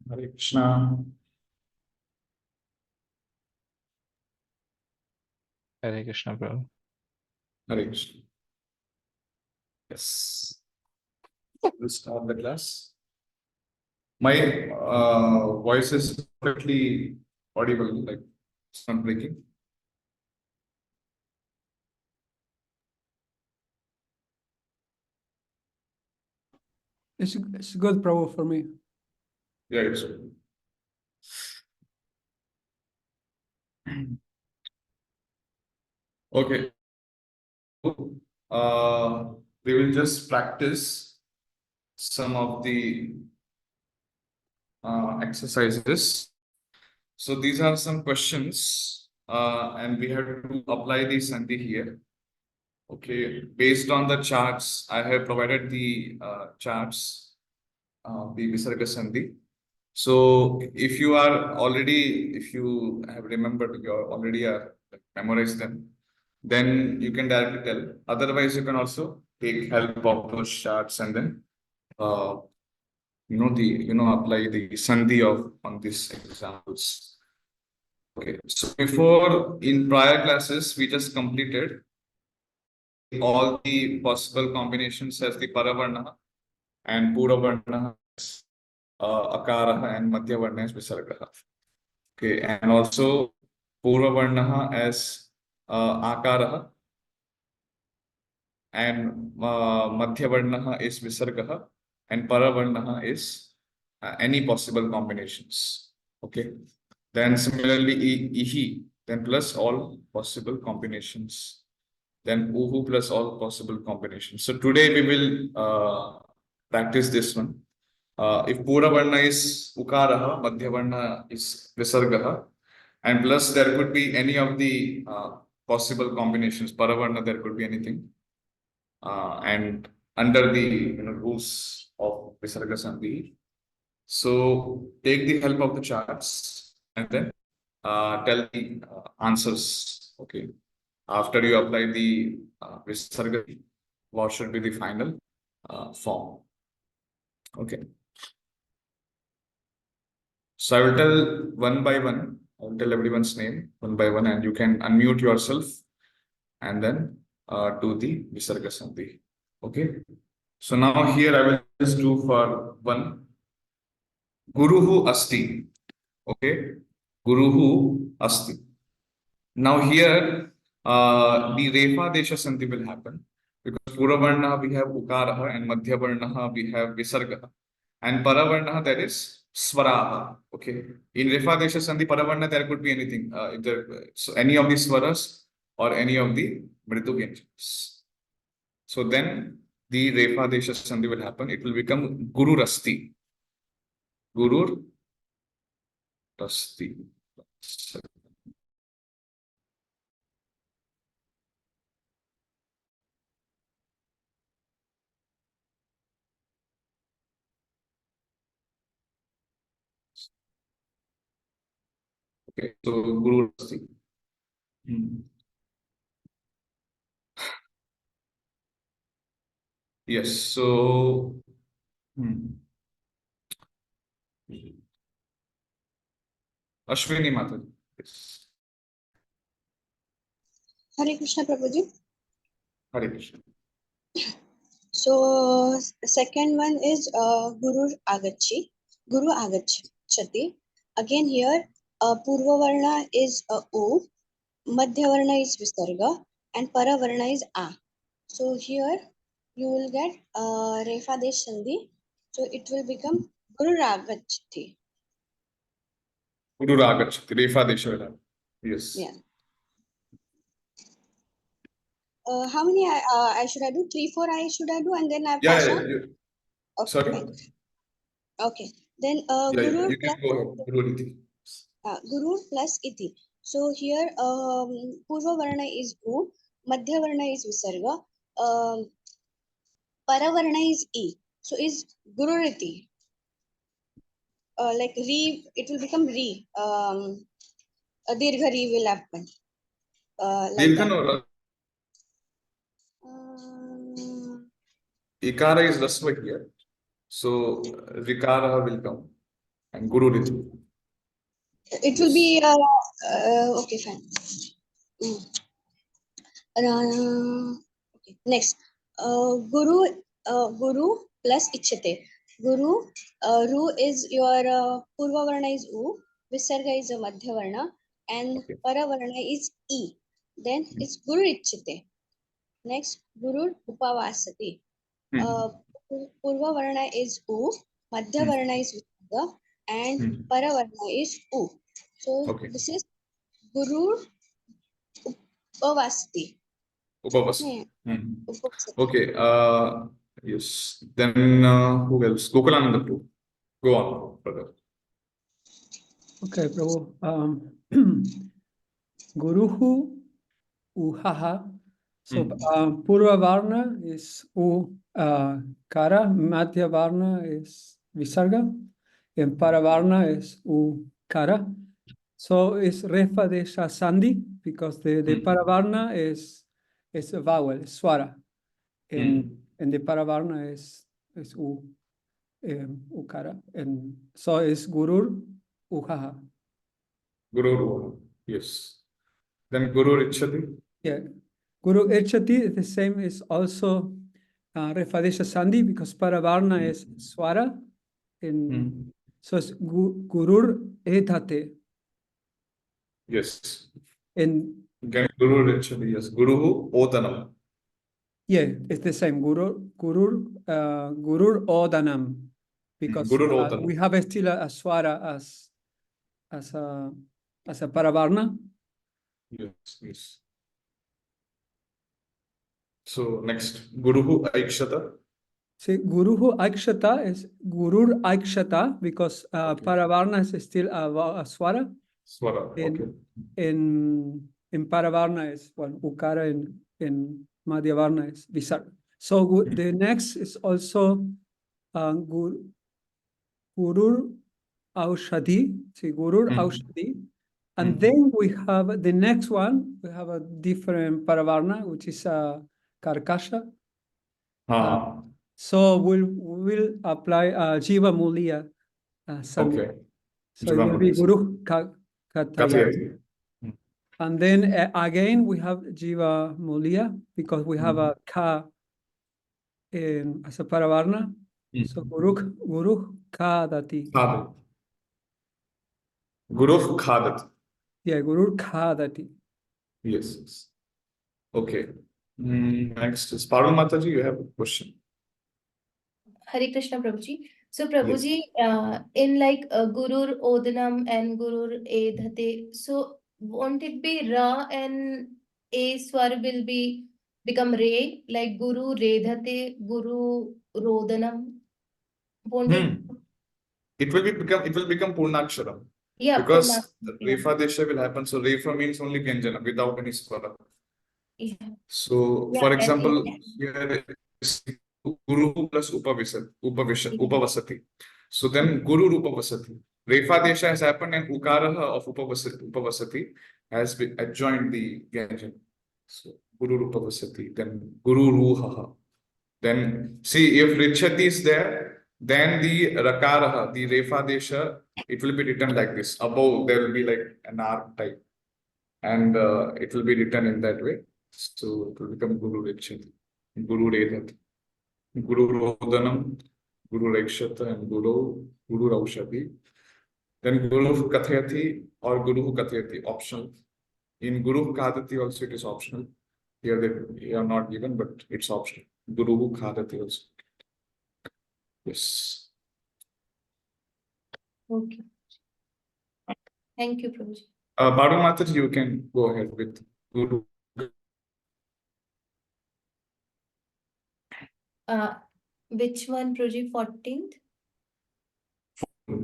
Hare Krishna. Hare Krishna, bro. Hare Krishna. Yes. We'll start the class. My voice is perfectly audible, like it's not breaking. It's good, Prabhu, for me. Yeah, it's good. Okay. We will just practice some of the exercises. So these are some questions, and we have to apply the sandhi here. Okay, based on the charts, I have provided the charts, the Visarga Sandhi. So if you have remembered, you already are memorized them, then you can directly tell. Otherwise, you can also take help of those charts and then, uh, apply the Sandhi on these examples. Okay, so before in prior classes, we just completed all the possible combinations as the Paravarna and Puravarna, Akara and Madhyavarna as Visarga. Okay, and also Puravarna as Akara and Madhyavarna is Visarga and Paravarna is any possible combinations. Okay, then similarly Ihi, then plus all possible combinations. Then Uhu plus all possible combinations. So today we will practice this one. If Pura Varna is Ukaraha, Madhya Varna is Visargaha, and plus there could be any of the possible combinations. Paravarna, there could be anything. And under the rules of Visarga Sandhi. So take the help of the charts and then tell the answers. Okay. After you apply the Visarga, what should be the final form? Okay. So I will tell one by one. I will tell everyone's name one by one, and you can unmute yourself and then do the Visarga Sandhi. Okay. So now here I will just do for one. Guruhu Asti. Okay. Guruhu Asti. Now here the Refa Desha Sandhi will happen because Puravarna we have Ukaraha and Madhyavarna we have Visargaha and Paravarna there is Swaraha. Okay. In Refa Desha Sandhi Paravarna there could be anything. So any of the Swaras or any of the Mridu Vyanjanas. So then the Refa Desha Sandhi will happen. It will become Guru Rasti. Guru Rasti. Okay, so Guru Rasti. Yes, so Ashwini Mata. Yes. Hare Krishna Prabhuji. Hare Krishna. So second one is Guru Agachati. Again here Purva Varna is U, Madhya Varna is Visarga, and Para Varna is A. So here you will get Refa Desh Sandhi. So it will become Guru Agachati. Guru Ragachati. Refa Desha. Yes. Yeah. How many I should I do? 3, 4 I should I do, and then I pass on? Okay, Sorry? fine. Okay. Then Guru Guru you can go ahead. Guru Riti. Guru plus iti. So here Purva Varna is Gu, Madhya Varna is Visarga, Para Varna is E. So is Guru Riti. Like Re, it will become Re. A Dirgha Re will happen. Like that. Ikara is Rasva here. So Vikara will come. and Guru Ritu. It will be okay, fine. Okay, next. Guru plus Ichate. Guru, Ru is your Purva Varna is U, Visarga is a Madhya Varna, and Okay. Para Varna is E. Then it's Guru Ichate. Next, Guru Upavasati. Hmm. Purva Varna is U, Madhya Varna is Visarga, and Para Varna is U. So Okay. this is Guru Upavasati. Upavasati. Upavasati. Okay. Yes. Then who else? Gokulananda Prabhu. Go on, brother. Okay, Prabhu. Guruhu Uhaha. So Purva Varna is U Kara, Madhya Varna is Visarga, and Paravarna is U Kara. So it's Refa Desha Sandhi because the Paravarna is a vowel, Swara. And the Paravarna is U Ukara. And so it's Gurur Uhaha. Guru. Yes. Then Guru Richati. Yeah. Guru Echati is the same, is also Refadesha Sandhi because Paravarna is Swara. In, so it's Gurur Edhate. Yes. And Again, Guru Richati. Yes. Guru Odanam. yeah, it's the same. Gurur Odanam. Because Guru Odanam. we have still a Swara as a Paravarna. Yes. Yes. So next, Guruhu Aikshata. See, Guruhu Aikshata is Gurur Aikshata because Paravarna is still a Swara. Swara. Okay. In Paravarna is one, Ukara in Madhyavarna is Visarga. So the next is also Gurur Aushadhi. See, Gurur Aushadhi. And then we have the next one, we have a different Paravarna, which is Karkasha. So we'll apply Jiva Mulia Sandhi. Okay. So it will be Guru Kathaya. Kathayati. And then again, we have Jiva Mulia because we have a Ka as a Paravarna. So Guru Kadati. Khadat. Guru Khadat. Yeah, Guru Kadati. Yes. Yes. Okay. Next is Parul Mataji. You have a question. Hare Krishna Prabhuji. So Prabhuji, Yes. in like Gurur Odanam and Gurur Edhate, so won't it be Ra and A swar will become Re, like Guru Redhate, Guru Rodanam? Won't it? It will become Purnaksharam. Yeah, Because yeah. Refa Desha will happen. So Refa means only Vyanjana without any swara. Yeah. So Yeah, for and example, in- here is Guru plus Upavasati. So then Guru Upavasati. Refa Desha has happened and Ukaraha of Upavasati has been adjoined the Vyanjana. So Guru Upavasati. Then Guru Ruhaha. Then see if Richati is there, then the Rakaraha, the Refa Desha, it will be written like this. Above there will be like an arc type. And it will be written in that way. So it will become Guru Richati, Guru Redat, Guru Rodanam, Guru Rekshata, and Guru Raushati. Then Guru Kathayati or Guru Kathayati, optional. In Guru Kadati also it is optional. Here they are not given, but it's optional. Guru Khadati also. Yes. Okay. Thank you, Prabhuji. Badu Mataji, you can go ahead with Guru. Which one, Prabhuji? 14th?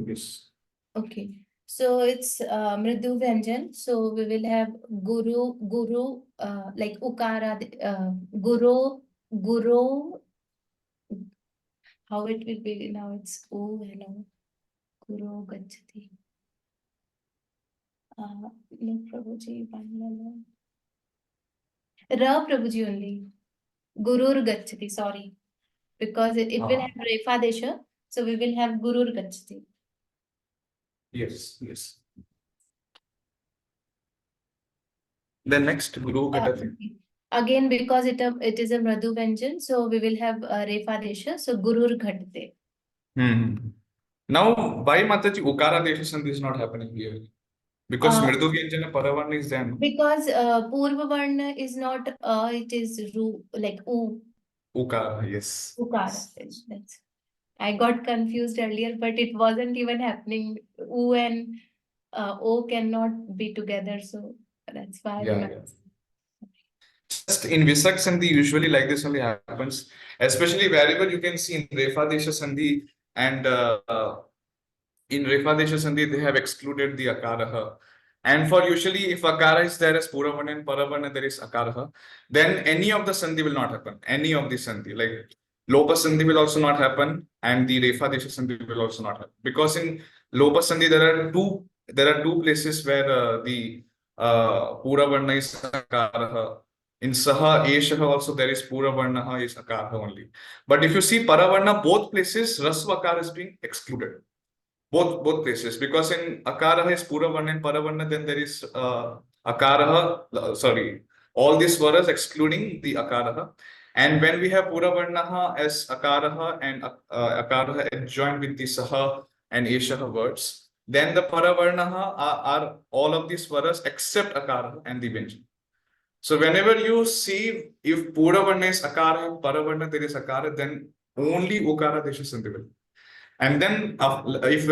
Yes. Okay. So it's Mridu Vyanjan. So we will have Guru, like Ukara, Guru, how it will be now? It's O, hello. Guru Gachati. No, Prabhuji, Ra Prabhuji only. Gurur Gachati, sorry. Because it will have Refa Desha. So we will have Gurur Gachati. Yes, yes. Then next, Guru Ghatate. Again, because it is a Mradu Vyanjan, so we will have Refa Desha, so Gurur Ghatate. Now, why Mataji Ukara Desha Sandhi is not happening here? Because Uh, Mridu Vyanjana Paravarna is there. No? Because Purva Varna is not it is like U. Ukara, yes. Ukara. That's, I got confused earlier, but it wasn't even happening. U and O cannot be together, so that's why we Yeah, might. yeah. Just in Visak Sandhi, usually like this only happens, especially wherever you can see in Refa Desha Sandhi and in Refa Desha Sandhi, they have excluded the Akaraha. And for usually, if Akara is there as Puravarna and Paravarna, there is Akaraha, then any of the Sandhi will not happen. Any of the Sandhi, like Lopa Sandhi will also not happen, and the Refa Desha Sandhi will also not happen. Because in Lopa Sandhi, there are two places where the Puravarna is Akaraha. In Saha, Eshaha also there is Puravarna is Akaraha only. But if you see Paravarna, both places, Rasva Akara is being excluded. Both places, because in Akaraha is Puravarna and Paravarna, then there is Akaraha, sorry, all these swaras excluding the Akaraha. And when we have Puravarnaha as Akaraha and Akaraha adjoined with the Saha and Eshaha words, then the Paravarnaha are all of these swaras except Akaraha and the Vyanjan. So whenever you see if Puravarna is Akara and Paravarna there is Akara, then only Ukara Desha Sandhi will. And then if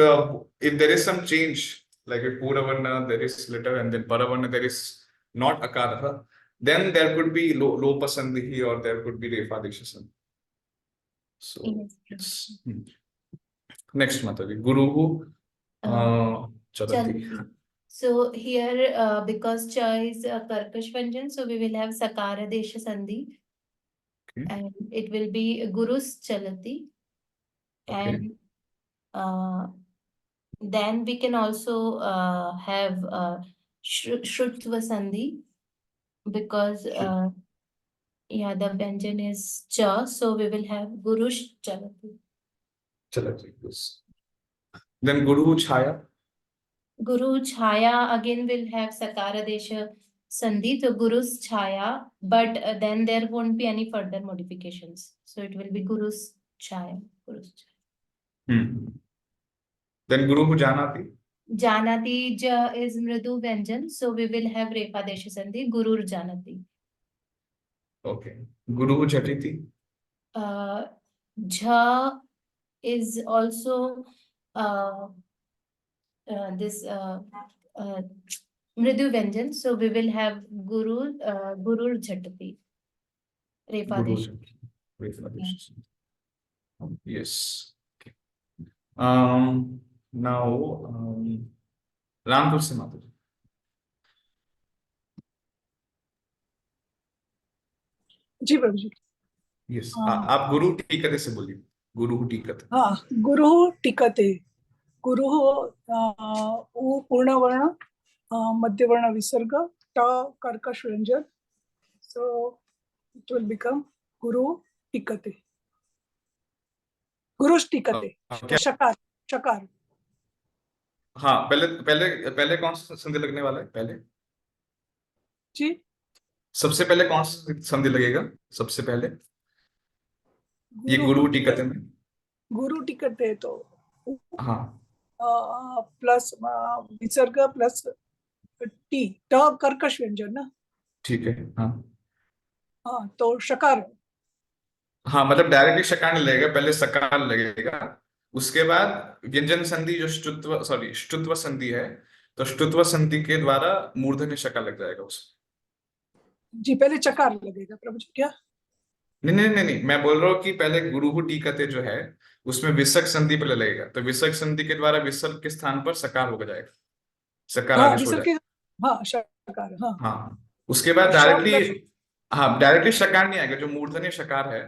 there is some change, like if Puravarna there is letter and then Paravarna there is not Akaraha, then there could be Lopa Sandhi or there could be Refa Desha Sandhi. So Yes. yes. Next Mataji, Guru Chalati. Chalati. So here, because Cha is a Karkash Vyanjan, so we will have Sakara Desha Sandhi. Okay. And it will be Gurus Chalati. Okay. And then we can also have Shrutva Sandhi, because yeah, the Vyanjan is Cha, so we will have Gurush Chalati. Chalati, yes. Then Guru Chhaya. Guru Chhaya again will have Sakara Desha Sandhi, so Guru's Chhaya, but then there won't be any further modifications. So it will be Guru's Chhaya. Guru's Chhaya. Then Guru Janati. Janati Ja is Mridu Vyanjan, so we will have Refa Desha Sandhi, Gurur Janati. Okay. Guru Jhatiti. Jha is also this Mridu Vyanjan, so we will have Gurur Jhatati. Refa Guru Desha. Refa Desha Sandhi. Yes. Okay. Now Rampur se Mataji. Ji Prabhu ji. Yes. आप गुरु टीकते से बोलिए, गुरु टीकते। हाँ, गुरु टीकते, गुरु उ पूर्ण वर्ण, मध्य वर्ण विसर्ग, ट कर्कश व्यंजन, so it will become गुरु टीकते, गुरुश टीकते, शकार शकार। हाँ, पहले कौन सा संधि लगने वाला है पहले जी? सबसे पहले कौन सा संधि लगेगा सबसे पहले? ये गुरु टीकते में गुरु टीकते तो हाँ प्लस विसर्ग प्लस टी, ट कर्कश व्यंजन ना। ठीक है। हाँ हाँ, तो शकार। हाँ, मतलब डायरेक्टली शकार नहीं लगेगा, पहले सकार लगेगा, उसके बाद व्यंजन संधि जो ष्टुत्व संधि है, तो ष्टुत्व संधि के द्वारा मूर्धन्य शकार लग जाएगा उसमें। जी, पहले चकार लगेगा प्रभु जी क्या? नहीं, मैं बोल रहा हूँ कि पहले गुरु टीकते जो है उसमें विसर्ग संधि पहले लगेगा, तो विसर्ग संधि के द्वारा विसर्ग के स्थान पर सकार हो जाएगा, सकार हाँ, आदेश हो जाएगा। हाँ, शकार, हाँ हाँ, उसके बाद डायरेक्टली शकार नहीं आएगा, जो मूर्धन्य शकार है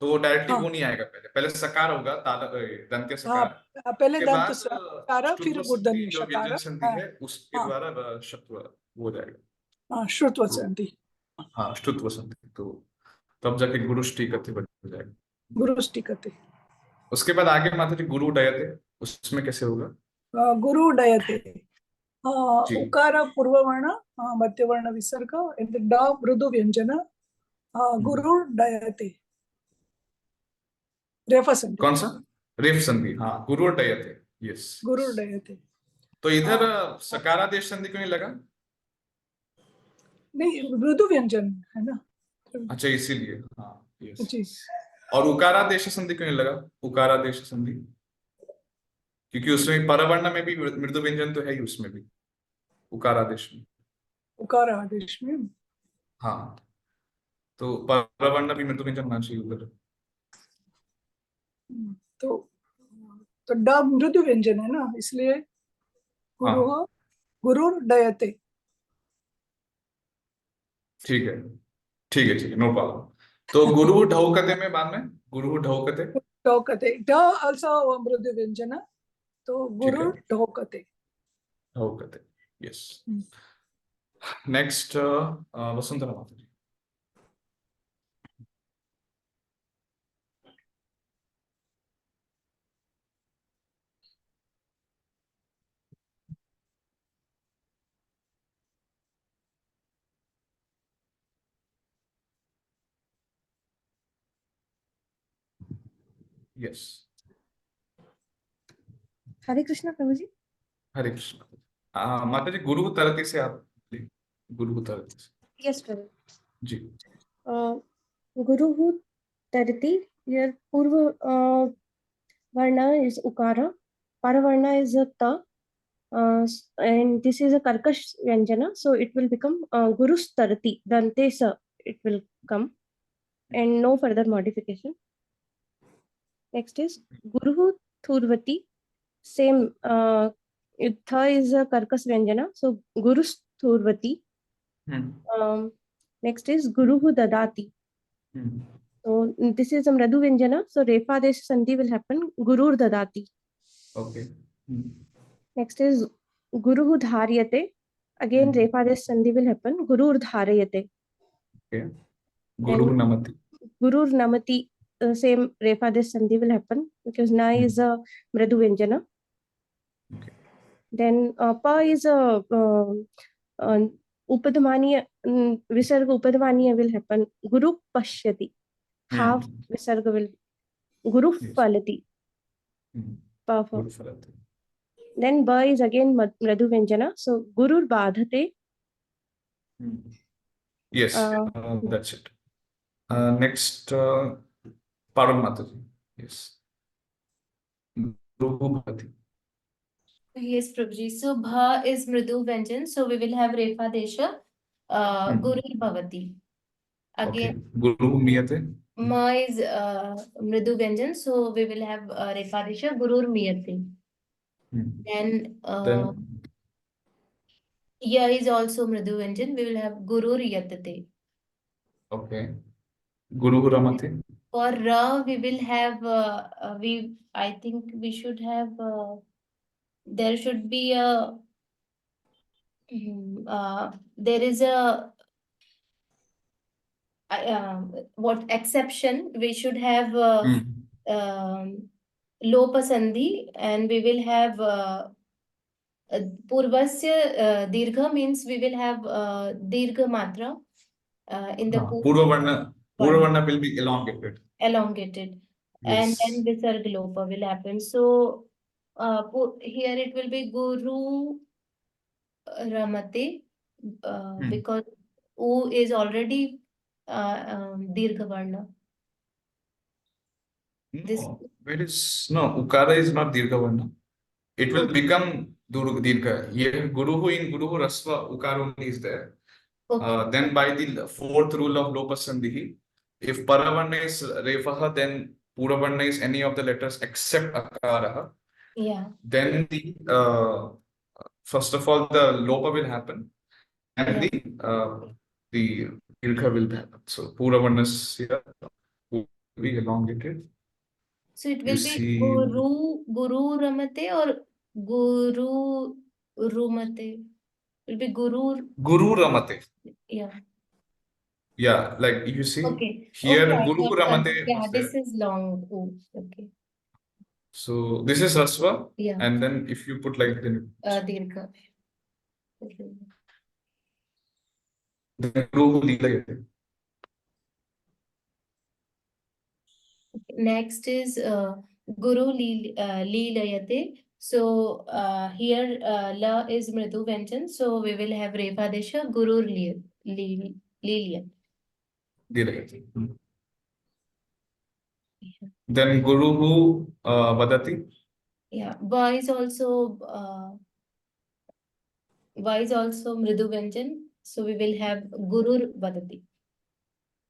तो डायरेक्टली वो नहीं आएगा, पहले सकार होगा, दंत्य सकार, पहले के दंत बाद सकार, फिर मूर्धन्य जो शकार, व्यंजन संधि है उसके द्वारा शत्व हो जाएगा। हाँ, श्रुत्व संधि। हाँ, श्रुत्व संधि, तो तब जाके गुरुष्टि कथे बन जाएगा। गुरुष्टि कथे। उसके बाद आगे माता जी गुरु डयते, उसमें कैसे होगा? गुरु डयते जी। उकार पूर्ववर्ण मध्यवर्ण विसर्ग and the ड मृदु व्यंजन गुरु डयते रेफा संधि कौन सा? रेफ संधि, हाँ, गुरु डयते, यस। गुरु डयते तो इधर सकारादेश संधि क्यों नहीं लगा? नहीं मृदु व्यंजन है ना अच्छा, इसीलिए, हाँ, यस। जी और उकारादेश संधि क्यों नहीं लगा? उकारादेश संधि, क्योंकि उसमें परवर्ण में भी मृदु व्यंजन तो है ही, उसमें भी उकारादेश में। उकार आदेश में हाँ, तो परवर्ण भी मृदु व्यंजन होना चाहिए उधर। तो तो ड मृदु व्यंजन है ना इसलिए गुरु हाँ, गुरु डयते ठीक है, ठीक है, ठीक है, नो प्रॉब्लम। तो गुरु ढौकते में बाद में गुरु ढौकते, ढोकते ड आल्सो मृदु व्यंजन तो ठीक गुरु है, ढोकते ढौकते, यस। हम्म। नेक्स्ट वसुंधरा माता जी। यस, हरे कृष्णा प्रभु जी। हरे कृष्ण। माता जी, गुरु तरती से आप, गुरु तरती से, यस प्रभु। जी। गुरुः तरति, your पूर्व varna is ukara, paravarna is a ta, and this is a karkash vyanjana, so it will become gurus tarati, dante sa it will come, and no further modification. Next is guruhu thurvati, same tha is a karkas vyanjana, so gurus thurvati. Next is guruhu dadati. So this is a mradu vyanjana, so refadesh sandhi will happen, gurur dadati. Okay. Next is guruhu dharyate, again refadesh sandhi will happen, gurur dharayate. Okay. Guru And namati. gurur namati, same refadesh sandhi will happen because na is a mradu vyanjana. Okay. Then pa is a upadhamaniya, visarga upadhamaniya will happen, guru pashyati, half visarga will guru falati. Perfect. Guru falati. Then ba is again mradu vyanjana, so gurur badhate. Yes, that's it. Next, Parul Mataji. Yes. Guru bhati. Yes, Prabhuji. So bha is mridu vyanjan, so we will have refa desha, gurur bhavati. Okay. Again, Guru miyate. ma is mridu vyanjan, so we will have refa desha, gurur miyate. Then Then ya is also mridu vyanjan, we will have gurur yatate. okay. Guru ramate. For ra, we will have I think we should have there should be a there is a what exception we should have lopa sandhi, and we will have purvasya dirgha, means we will have dirgha matra in the Purva varna will be elongated. elongated. Yes. And then visarga lopa will happen. So here it will be guru ramate, because u is already dirgha varna. No, where is no ukara is not dirgha varna. It will become dirgha. Here, guruhu in guruhu rasva ukara is there. Then by the fourth rule of lopa sandhi, if paravarna is refaha, then puravarna is any of the letters except akaraha. Yeah. Then the first of all the lopa will happen, and the dirgha will happen. So puravarna will be elongated. So it will be guru ramate or guru rumate. It will be guru ramate. Yeah. Yeah, like you see Okay. here, Okay, I guru got ramate. yeah, this is long. Oh, okay. So this is Rasva, Yeah. and then if you put like Dirgha. then Guru Leelayate. Next is Leelayate. So here La is Mridu Vyanjan. So we will have Refa Desha Guru Leeliya. Leelayate. Then Guru Vadati. Yeah. Va is also Mridu Vyanjan. So we will have Gurur Vadati.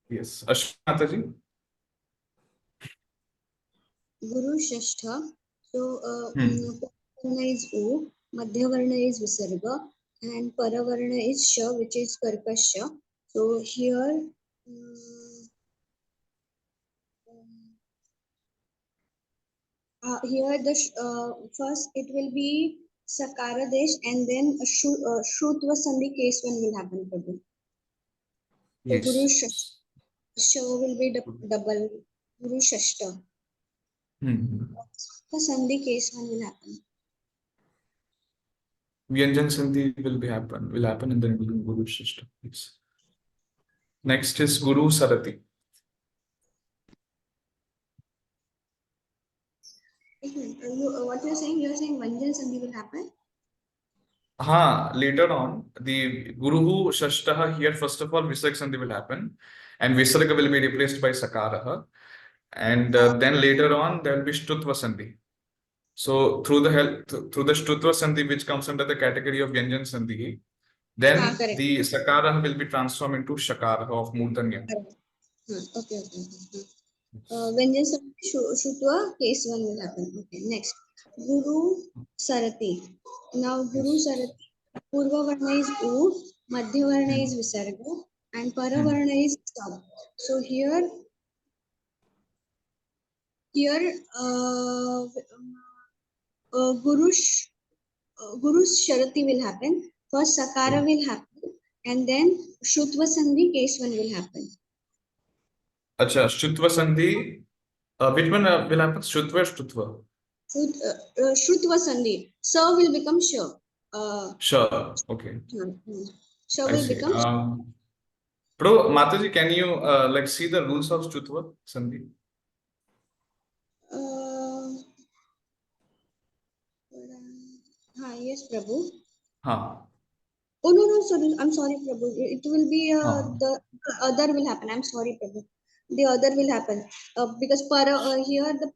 Yes. Ashwini Guru Shashtha. So Hmm. Varna is O, Madhya Varna is Visarga, and Paravarna is Sha, which is Karkasha. So here, here the first it will be Sakara Desh, and then Shrutva Sandhi case one will happen, Prabhu. So Guru Yes. Shashtha will be double Guru Shashta. Hmm. The Sandhi case one will happen. Vyanjan Sandhi will happen, and then Guru Shishta. Yes. Next is Guru Sarati. What you're saying? You're saying Vanjan Sandhi will happen? Later on, the Guruhu Shashtaha here, first of all, Visarga Sandhi will happen, and Visarga will be replaced by Sakaraha. And then later on, there will be Shtutva Sandhi. So through the Shtutva Sandhi, which comes under the category of Vyanjan Sandhi, then Correct. the Sakaraha will be transformed into Shakaraha of Murdanya. Okay. Vengeance Sandhi Shutwa, case one will happen. Okay, next. Guru Sarati. Now Guru Yes. Sarati, Purva Varna is U, Madhya Varna is Visarga, and Para Varna is Sab. So here, Guru Sharati will happen. First Sakara will happen, and then Shutva Sandhi, case one will happen. Acha, Shtutva Sandhi, which one will happen? Shtutva or Shtutva? Shrutva Sandhi. Sa will become Sha. Sure. Okay. Sha I will see. become Bro, Mataji, can you like see the rules of Shtutva Sandhi? Yes, Prabhu. Ha. Oh no, sorry. I'm sorry, Prabhu. It will be Ha. the other will happen. I'm sorry, Prabhu. The other will happen because here the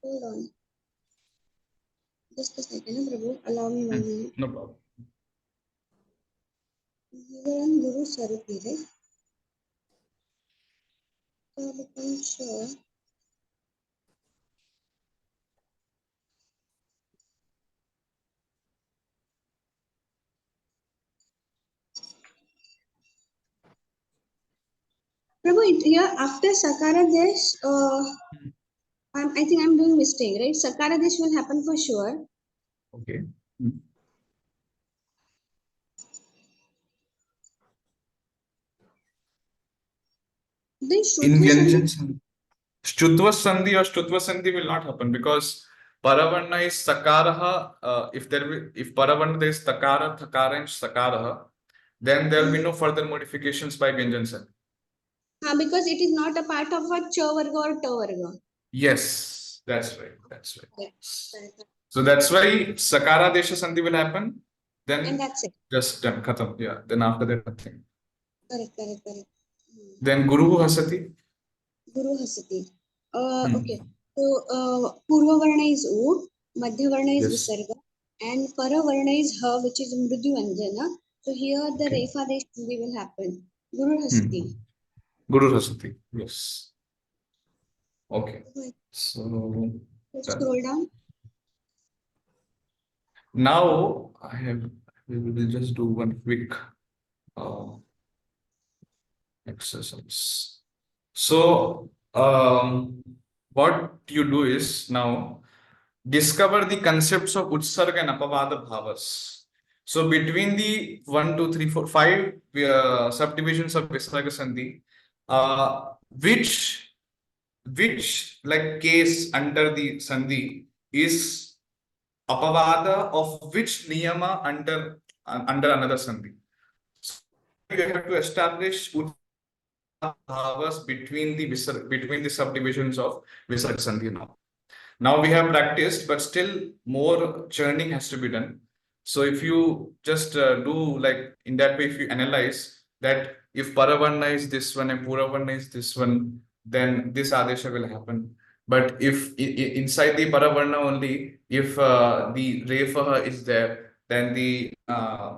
hold on. Just a second, Prabhu. Allow me 1 minute. No problem. You are on Guru Sarati, right? So become sure. Prabhu, here after Sakara Desh, I think I'm doing mistake, right? Sakara Desh will happen for sure. Okay. Then In Shrutva Vyanjan Sandhi. Sandhi, Shtutva Sandhi or Shtutva Sandhi will not happen because Paravarna is Sakaraha. If Paravarna there is Takara, Thakara, and Sakaraha, then there will be no further modifications by Vyanjan Sandhi. Because it is not a part of a Cha Varga or Ta Varga. Yes, that's right. That's right. Correct. So that's why Sakara Desha Sandhi will happen. Then And that's it. just done, khatam. Yeah. Then after that, nothing. Correct. Then Guru Hasati. Guru Hasati. Hmm. Okay. So Purva Varna is U, Madhya Varna is Yes. Visarga, and Para Varna is Ha, which is Mridyu Anjana. So here the Okay. Refa Desh will happen. Guru Hasati. Guru Hasati. Yes. Okay. Okay. So Scroll down. now we will just do one quick exercise. So what you do is now discover the concepts of Utsarga and Apavada Bhavas. So between the 1, 2, 3, 4, 5 subdivisions of Visarga Sandhi, which which like case under the sandhi is apavada of which niyama under another sandhi. So you have to establish bhavas between the subdivisions of visarga sandhi now. Now we have practiced, but still more churning has to be done. So if you just do like in that way, if you analyze that if Paravarna is this one and Puravarna is this one, then this Adesha will happen. But if inside the Paravarna only, if the Refaha is there, then the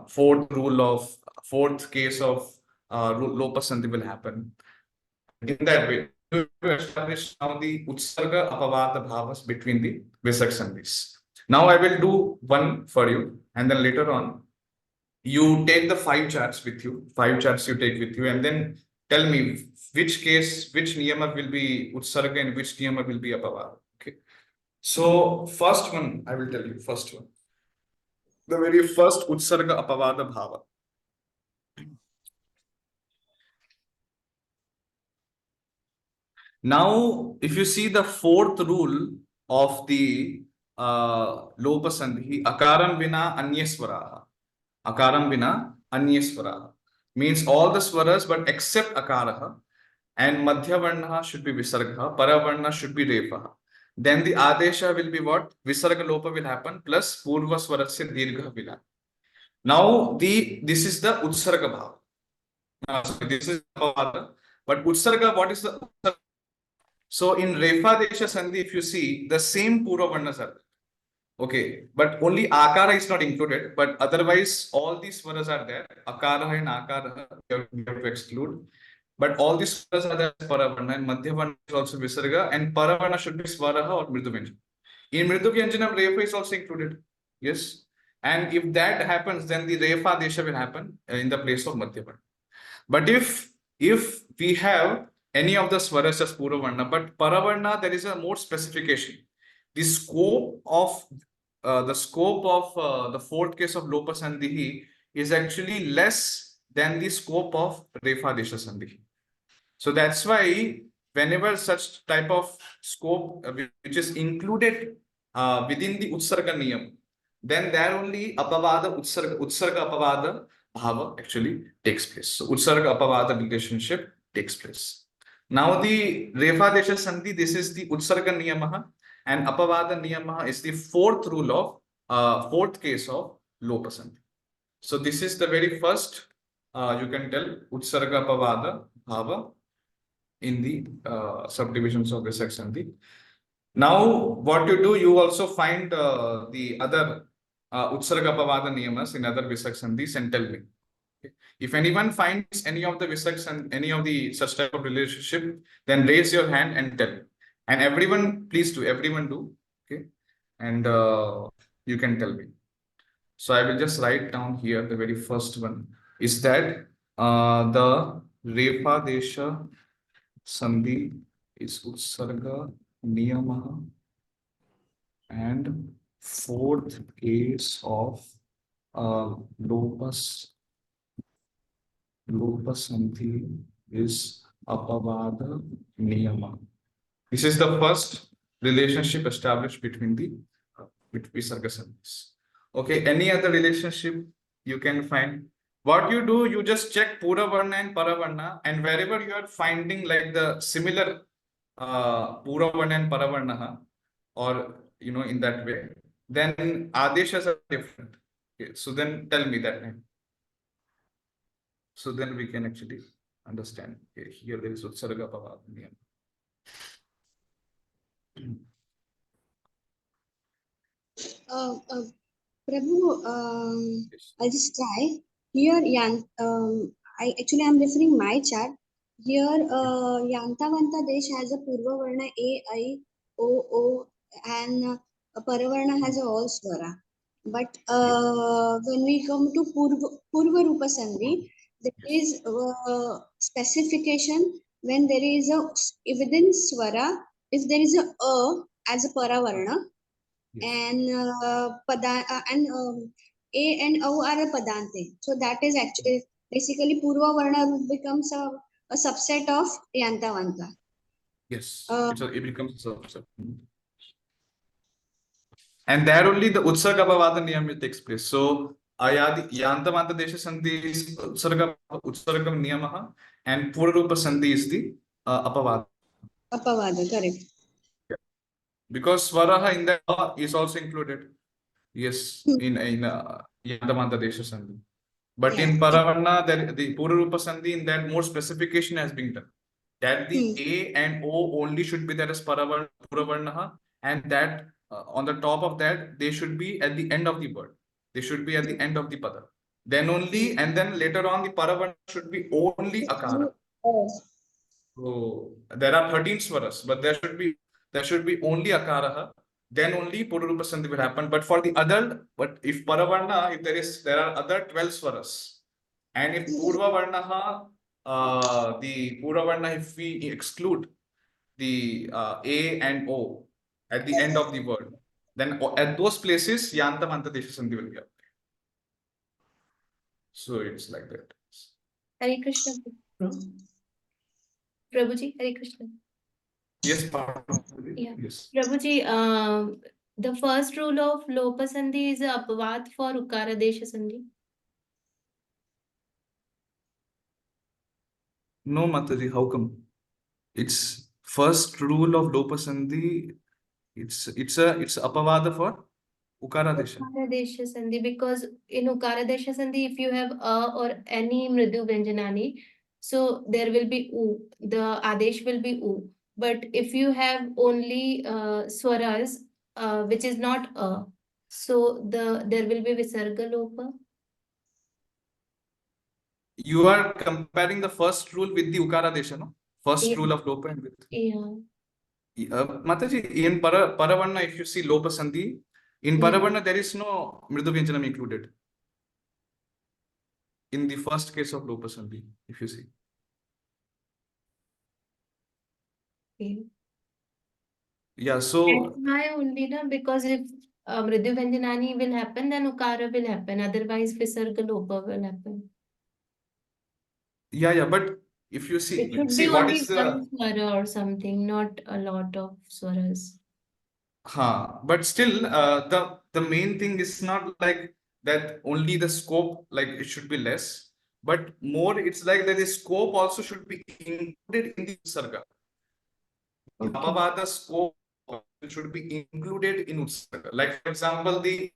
fourth case of Lopasandhi will happen. In that way, to establish now the Utsarga Apavada Bhavas between the Visarga Sandhis. Now I will do one for you, and then later on, you take the 5 charts with you, 5 charts you take with you, and then tell me which case, which niyama will be Utsarga and which niyama will be Apavada. Okay. So, first one, I will tell you, first one. The very first Utsarga Apavada Bhava. Now, if you see the 4th rule of the Lopa Sandhi, Akaram Vina Anyaswaraha. Akaram Vina Anyaswaraha. Means all the swaras but except Akaraha. And Madhya Varnaha should be Visarga, Paravarna should be Refaha. Then the Adesha will be what? Visarga Lopa will happen plus Purva Swarasya Dirgha will happen. Now, this is the Utsarga Bhava. This is Apavada. But Utsarga, what is the Utsarga? So in Refa Desha Sandhi, if you see, the same Purva Varnas are there. Okay, but only Akara is not included, but otherwise all these swaras are there. Akara and Akara, you have to exclude. But all these swaras are there as Paravarna, and Madhya Varna is also Visarga, and Paravarna should be Swaraha or Mridu Vyanjana. In Mridu Vyanjana, Refa is also included. Yes. And if that happens, then the Refa Desha will happen in the place of Madhya Varna. But if we have any of the swaras as Puravarna, but Paravarna, there is a more specification. The scope of the 4th case of Lopa Sandhi is actually less than the scope of Refa Desha Sandhi. So that's why whenever such type of scope which is included within the Utsarga Niyam, then there only Apavada Utsarga Apavada Bhava actually takes place. So Utsarga Apavada relationship takes place. Now the Refa Desha Sandhi, this is the Utsarga Niyamaha, and Apavada Niyamaha is the 4th rule of 4th case of Lopa Sandhi. So this is the very first, you can tell, Utsarga Apavada Bhava in the subdivisions of Visarga Sandhi. Now, what you do, you also find the other Utsarga Apavada Niyamas in other Visarga Sandhis and tell me. If anyone finds any of the Visarga and any of the such type of relationship, then raise your hand and tell. And everyone, please do, everyone do. Okay. And you can tell me. So I will just write down here the very first one is that the Refa Desha Sandhi is Utsarga Niyamaha and 4th case of Lopa Sandhi is Apavada Niyama. This is the first relationship established between the Visarga Sandhis. Okay, any other relationship you can find? What you do, you just check Puravarna and Paravarna, and wherever you are finding like the similar Puravarna and Paravarna, or in that way, then Adeshas are different. Okay, so then tell me that name. So then we can actually understand. Okay, here there is Utsarga Apavada Niyama. Prabhu, I'll just try. Here, I'm referring my chart. Here, Yantavanta Desh has a Purva Varna A, I, O, and Paravarna has a all Swara. But when we come to Purva Rupa Sandhi, there is specification when there is within Swara, if there is a as a Paravarna, and A and O are a Padante. So that is actually basically Purva Varna becomes a subset of Yantavanta. Yes, Uh, it becomes a. And there only the Utsarga Bhavada Niyam takes place. So Ayadi Yantamanta Desha Sandhi is Utsargam Niyamaha and Purarupa Sandhi is the Apavada. Apavada, correct. Because Swaraha in that is also included. Yes, in Yantamanta Desha Sandhi. But Yeah. in Paravarna, the Purarupa Sandhi, in that more specification has been done. That the A and O only should be there as Puravarnaha, and that on the top of that, they should be at the end of the word. They should be at the end of the pada. Then only, and then later on, the Paravarna should be only Akara. Oh, So there are 13 swaras, but there should be only Akaraha. Then only Pururupa Sandhi will happen. But for the other, but if Paravarna, if there are other 12 swaras, and if Purva Varnaha, the Purva Varna, if we exclude the A and O at the end of the word, then at those places, Yanta Manta Desha Sandhi will be up. So it's like that. Hare Krishna. Prabhuji, Hare Krishna. Yes, Parth. Yeah. Yes. Prabhuji, the first rule of Lopa Sandhi is Apavad for Ukara Desha Sandhi. No, Mataji, how come? It's first rule of Lopa Sandhi. It's Apavada for Ukara Desha. Ukara Desha Sandhi, because in Ukara Desha Sandhi, if you have a or any Mridu Vyanjanani, so there will be U. The Adesh will be U. But if you have only Swaras, which is not a, so there will be Visarga Lopa. You are comparing the first rule with the Ukara Desha, no? First Yeah. rule of Lopa and with. Yeah. Mataji, in Paravarna, if you see Lopa Sandhi, in Paravarna there is no Mridu Vyanjanam included. In the first case of Lopa Sandhi, if you see. Okay. Yeah, so That's why only, na, because if Mridu Vyanjanani will happen, then Ukara will happen. Otherwise, Visarga Lopa will happen. yeah, but if you It should see be what only is the one swara or something, not a lot of swaras. but still the main thing is not like that only the scope, like it should be less, but more it's like that the scope also should be included in the Utsarga. Okay. Apavada scope should be included in Utsarga. Like for example, the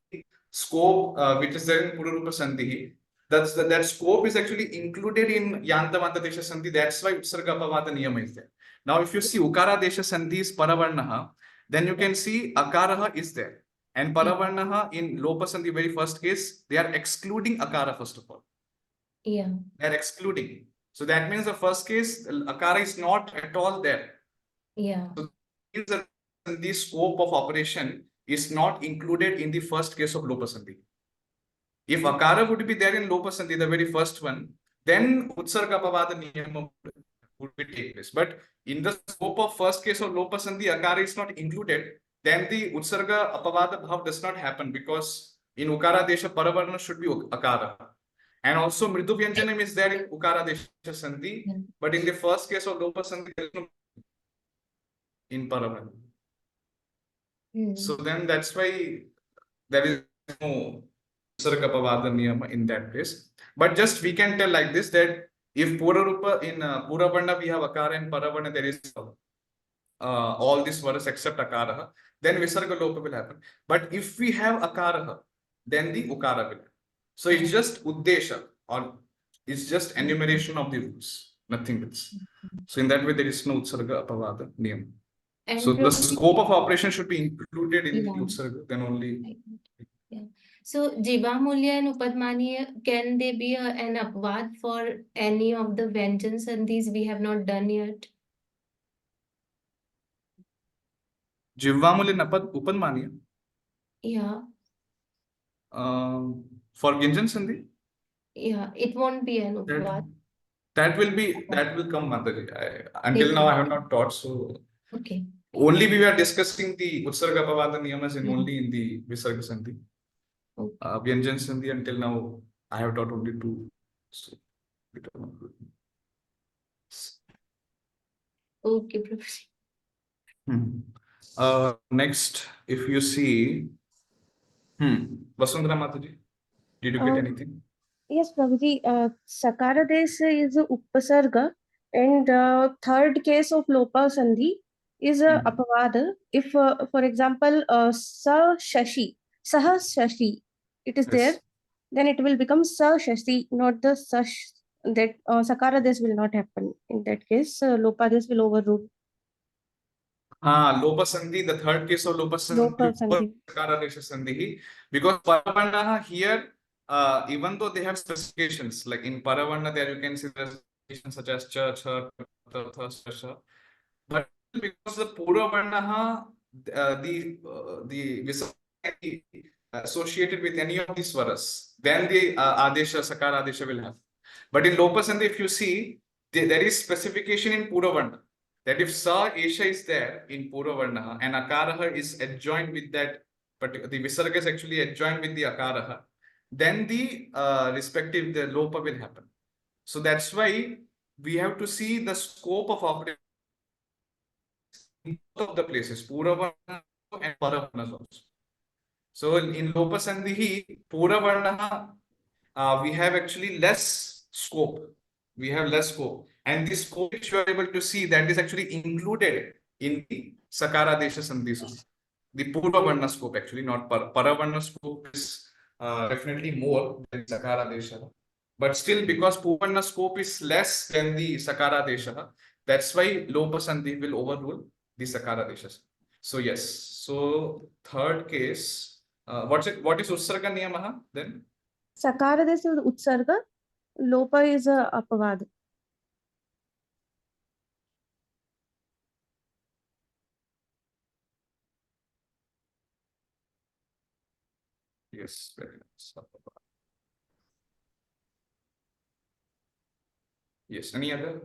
scope which is there in Pururupa Sandhi, that scope is actually included in Yanta Manta Desha Sandhi. That's why Utsarga Apavada Niyama is there. Now, if you see Ukara Desha Sandhi is Paravarnaha, then you can see Akaraha is there. And Paravarnaha in Lopa Sandhi, very first case, they are excluding Akara first of all. Yeah. They are excluding. So that means the first case, Akara is not at all there. Yeah. So the scope of operation is not included in the first case of Lopa Sandhi. If Akara would be there in Lopa Sandhi, the very first one, then Utsarga Apavada Niyama would be take place. But in the scope of first case of Lopa Sandhi, Akara is not included, then the Utsarga Apavada Bhav does not happen, because in Ukara Desha Paravarna should be Akara. And also Mridu Vyanjanam is there in Ukara Desha Sandhi, but in the first case of Lopa Sandhi, there is no in Paravarna. So then that's why there is no Sargapavada Niyama in that case. But just we can tell like this, that if Purarupa in Puravarna we have Akara, and Paravarna there is all these words except Akara, then Visarga Lopa will happen. But if we have Akara, then the Ukara will happen. So it's just Uddesha, or it's just enumeration of the rules, nothing else. So in that way there is no Utsarga Apavada Niyam. And So the scope of operation should be included in the Yeah. Utsarga, then only. Yeah. So Jivamulya and Upadmani, can they be an apvad for any of the Vyanjan sandhis we have not done yet? Jivvamuli Napad Upanmani. Yeah. For Ginjan Sandhi, Yeah. It won't be an upvad. that will come, Mataji. Until now, I have not taught. So Okay. only we were discussing the Utsarga Apavada Niyamas in only in the Visarga Sandhi. Okay. Vyanjan Sandhi, until now, I have taught only two. So, Okay, Professor. Next, if you see, Vasundhara Mataji, did you get Uh, anything? Yes, Prabhuji, Sakaradesh is a Upasarga, and third case of Lopa Sandhi is a Apavada. If, for example, Sa Shashi, Saha Shashi, it is there, Yes. then it will become Sa Shashi, not the Sash. That Sakaradesh will not happen. In that case, Lopadesh will overrule Lopa Sandhi, the third case of Lopa Lopa Sandhi, Sandhi. Sakaradesha Sandhi, because Paravarna here, even though they have specifications, like in Paravarna, there you can see the specifications such as cha, cha, ta, tha, sha, sha. But because the Puravarna, the Visakha associated with any of these swaras, then the Adesha, Sakara Adesha will have. But in Lopa Sandhi, if you see, there is specification in Puravarna that if Sa Esha is there in Puravarna and Akaraha is adjoined with that, but the Visarga is actually adjoined with the Akaraha, then the respective the Lopa will happen. So that's why we have to see the scope of operation in both of the places, Puravarna and Paravarna also. So in Lopa Sandhi, Puravarna, we have actually less scope. We have less scope. And this scope which you are able to see, that is actually included in the Sakara Desha Sandhi Sudha. The Puravarna scope actually, not Paravarna scope is definitely more than Sakara Desha. But still, because Puravarna scope is less than the Sakara Desha, that's why Lopa Sandhi will overrule the Sakara Deshas. So yes, so third case, what is Utsarga Niyamaha then? Sakaradesh is Utsarga, Lopa is a Apavada. Yes, very nice. Yes, any other?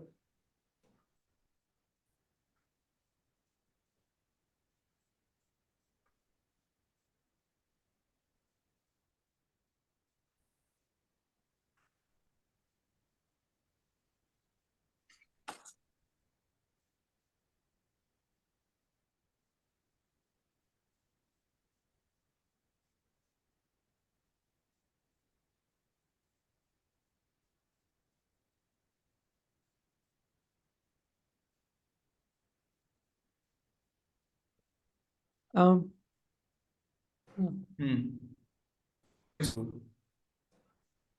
Um, Yes.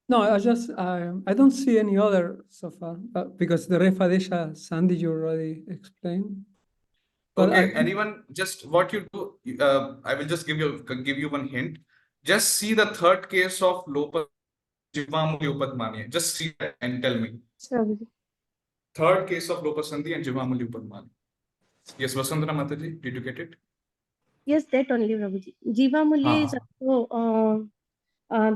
no, I don't see any other so far, because the Refadesha Sandy you already explained. But Okay, anyone, just what you do, I will just give you one hint. Just see the third case of Lopa Jivamuli Upadmani. Just see that and tell me. Prabhuji. Third case of Lopa Sandhi and Jivamuli Upadmani. Yes, Vasundhara Mataji, did you get it? Yes, that only, Prabhuji. Jiva Mulya is Ah. also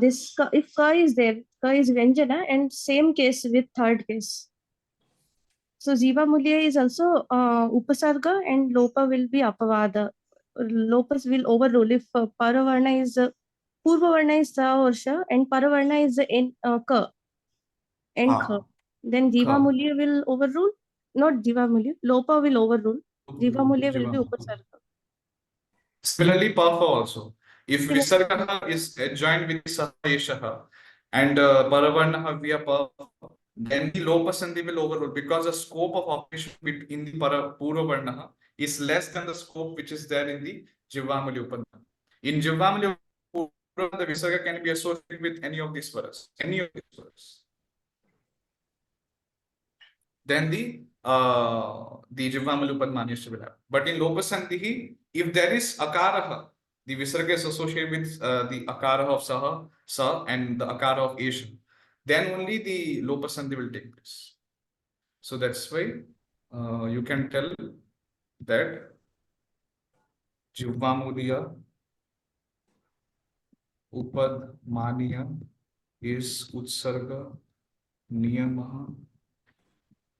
this if ka is there, ka is Vyanjana, and same case with third case. So Jiva Mulya is also Upasarga, and Lopa will be Apavada. Lopas will overrule if Paravarna is Purvavarna is Sa or Sha, and Paravarna is in Ka and Kha. Then Jiva Kha. Mulya will overrule, not Jiva Mulya, Lopa will overrule. Jiva Mulya will be Jivamuli. Upasarga. Similarly, Pafa also. If Similarly, Visarga is adjoined with Sahayeshaha and Paravarnaha via Pafa, then the Lopa Sandhi will overrule because the scope of operation in the Purvavarnaha is less than the scope which is there in the Jivamuli Upadana. In Jivamuli Upadana, the Visarga can be associated with any of these swaras. Any of these swaras. Then the Jivamuli Upadmanyasya will have. But in Lopa Sandhi, if there is Akaraha, the Visarga is associated with the Akara of Saha, Sa, and the Akara of Esha, then only the Lopa Sandhi will take place. So that's why you can tell that Jivvamuliya Upadmaniya is Utsarga Niyamaha,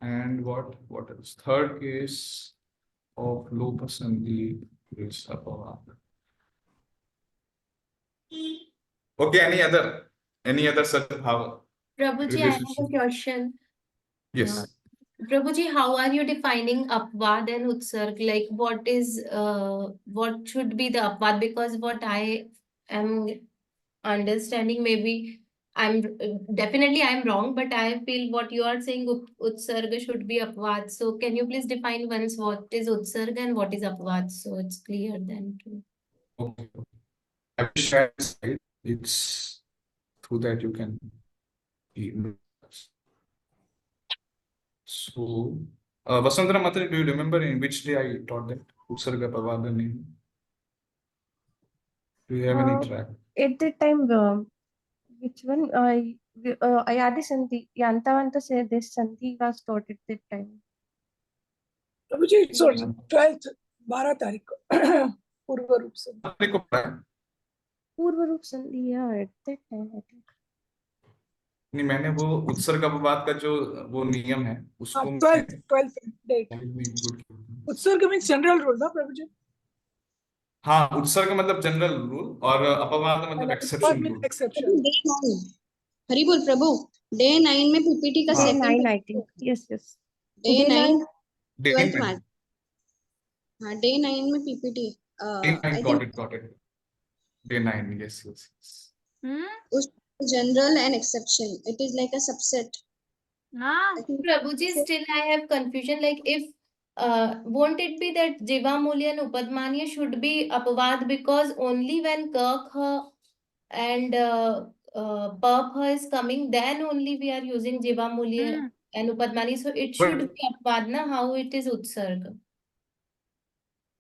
and what else? Third case of Lopa Sandhi is Apavada. Okay, any other such bhava? Prabhuji, I have a question. Yes. Prabhuji, how are you defining apvad and utsarg? Like what should be the apvad? Because what I am understanding, maybe I'm definitely I'm wrong, but I feel what you are saying utsarg should be apvad. So can you please define once what is utsarg and what is apvad? So it's clear then too. Okay. I will share this slide. It's through that you can. So, Vasantara Matri, do you remember in which day I taught that Utsarga Pavada name? Do you have any track? At that time, which one? Ayadi Santi, Yantavanta said this Santi was taught at that time. Prabhu ji it's on 12th 12 तारीख को पूर्व रूप से आपने को पढ़ा है? Purva Roop Santi, yeah, at that time, I think. नहीं, मैंने वो उत्सर्ग अपवाद का जो वो नियम है उसको 12th date include किया। उत्सर्ग मीन्स जनरल रूल ना प्रभु जी हाँ, उत्सर्ग मतलब जनरल रूल और अपवाद मतलब exception rule. Exception Day 9 Hari बोल प्रभु Day 9 में PPT का Day second 9, I think. Yes, yes. Day Day 9 9. 12th 9 March हाँ Day 9 में PPT I got think it. Day 9, yes. उस general and exception it is like a subset I think Prabhuji, still I have confusion. Like if won't it be that Jiva Mulya and Upadmanya should be apavad because only when Ka Kha and Pa Pha is coming, then only we are using Jiva Mulya and Upadmani. So it should But- be apavad, na? How it is Utsarga?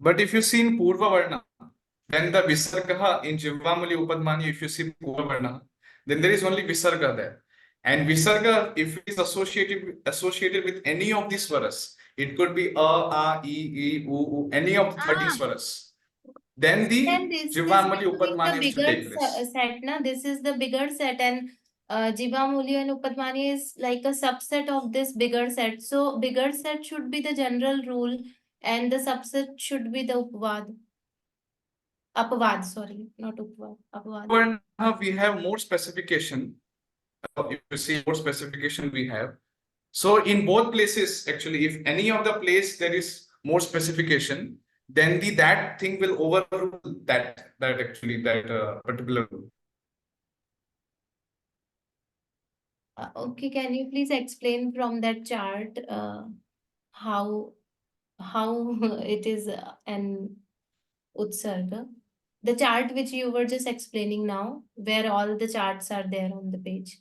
But if you see in Purva Varna, then the Visarga in Jivamuli Upadmani, if you see Purva Varna, then there is only Visarga there. And Visarga, if it is associated with any of these swaras, it could be A, I, U, any of the 30 swaras. Then the Then this is Jivamuli becoming Upadmani the is to bigger take place. set, na? This is the bigger set, and Jiva Mulya and Upadmani is like a subset of this bigger set. So bigger set should be the general rule, and the subset should be the upvad. Apavad, sorry, not upvad. Apavad. Varna, we have more specification. If you see more specification we have. So in both places, actually, if any of the place there is more specification, then that thing will overrule that particular rule. Okay, can you please explain from that chart how it is an utsarga? The chart which you were just explaining now, where all the charts are there on the page.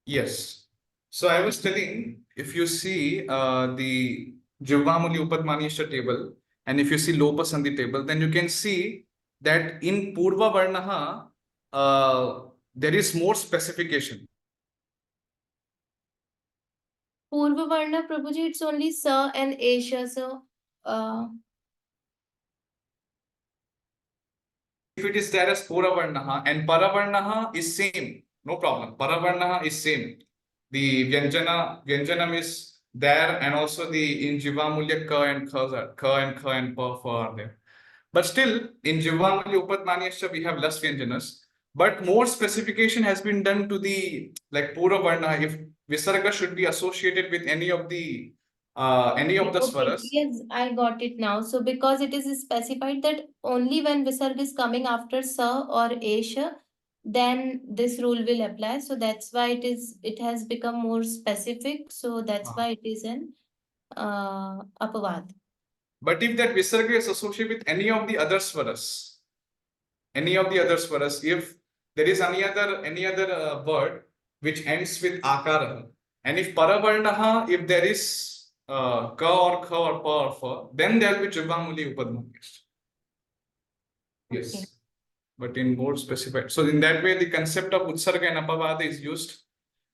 Yes. So I was telling, if you see the Jivamuli Upadmanisha table, and if you see Lopas on the table, then you can see that in Purva Varnaha, there is more specification. Purva Varna, Prabhuji, it's only Sa and Esha. So, If it is there as Puravarnaha and Paravarnaha is same, no problem. Paravarnaha is same. The Vyanjanam is there, and also the in Jivamulya Ka and Kha and Pa are there. But still, in Jivamulya Upadmanyasya, we have less Vyanjanas. But more specification has been done to the like Puravarna. If Visarga should be associated with any of the swaras. Yes, I got it now. So because it is specified that only when Visarga is coming after Sa or Esha, then this rule will apply. So that's why it has become more specific. So that's why it is an apavad. But if that Visarga is associated with any of the other swaras, if there is any other word which ends with akara, and if paravarnaha, if there is ka or kha or pa or fa, then there will be Jivamuli Upadmanyasya. Yes. Okay. But in more specified. So in that way, the concept of Utsarga and Apavada is used.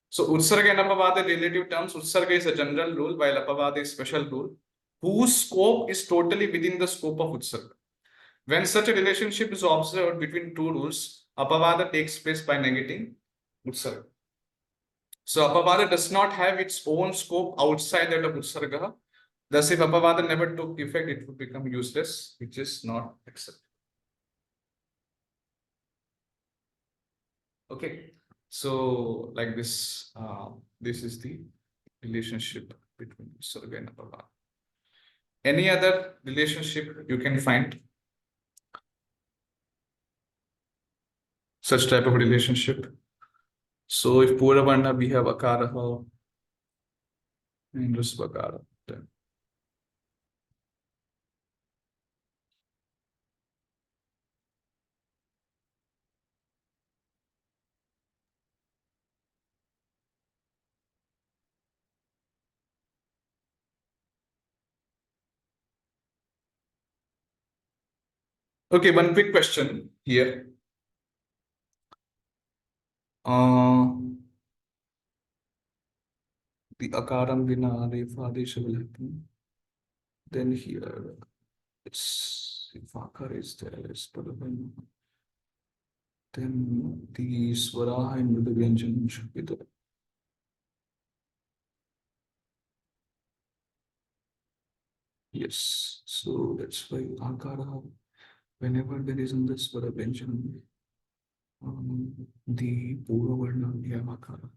So Utsarga and Apavada relative terms, Utsarga is a general rule while Apavada is special rule, whose scope is totally within the scope of Utsarga. When such a relationship is observed between two rules, Apavada takes place by negating Utsarga. So Apavada does not have its own scope outside that of Utsarga. Thus, if Apavada never took effect, it would become useless, which is not acceptable. Okay, so like this, this is the relationship between Utsarga and Apavada. Any other relationship you can find? Such type of relationship. So if Pura Varna we have Akaraha and Rusvakara. Then okay, one quick question here. The Akaram Vina Refadesha will happen. Then here, it's if Akar is there, it's Paravan. Then the Swara and the Vyanjan should be there. Yes, so that's why Akara, whenever there is in the Swara Vyanjan, the Pura Varna we have Akara.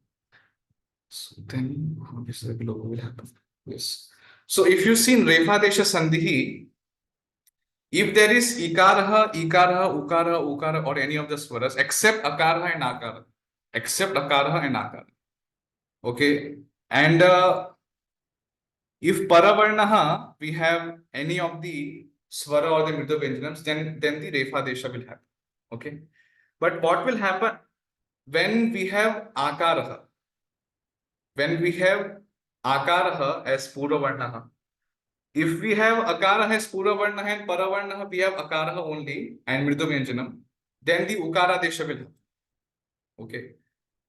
So then this regular will happen. Yes. So if you see in Refadesha Sandhi, if there is Ikaraha, Ukara, or any of the swaras except Akaraha and Akara, okay, and if Paravarnaha we have any of the swara or the Mridu Vyanjanams, then the Refadesha will happen. Okay, but what will happen when we have Akaraha? When we have Akaraha as Puravarnaha, if we have Akaraha as Puravarnaha and Paravarnaha, we have Akaraha only and Mridu Vyanjanam, then the Ukara Desha will happen. Okay.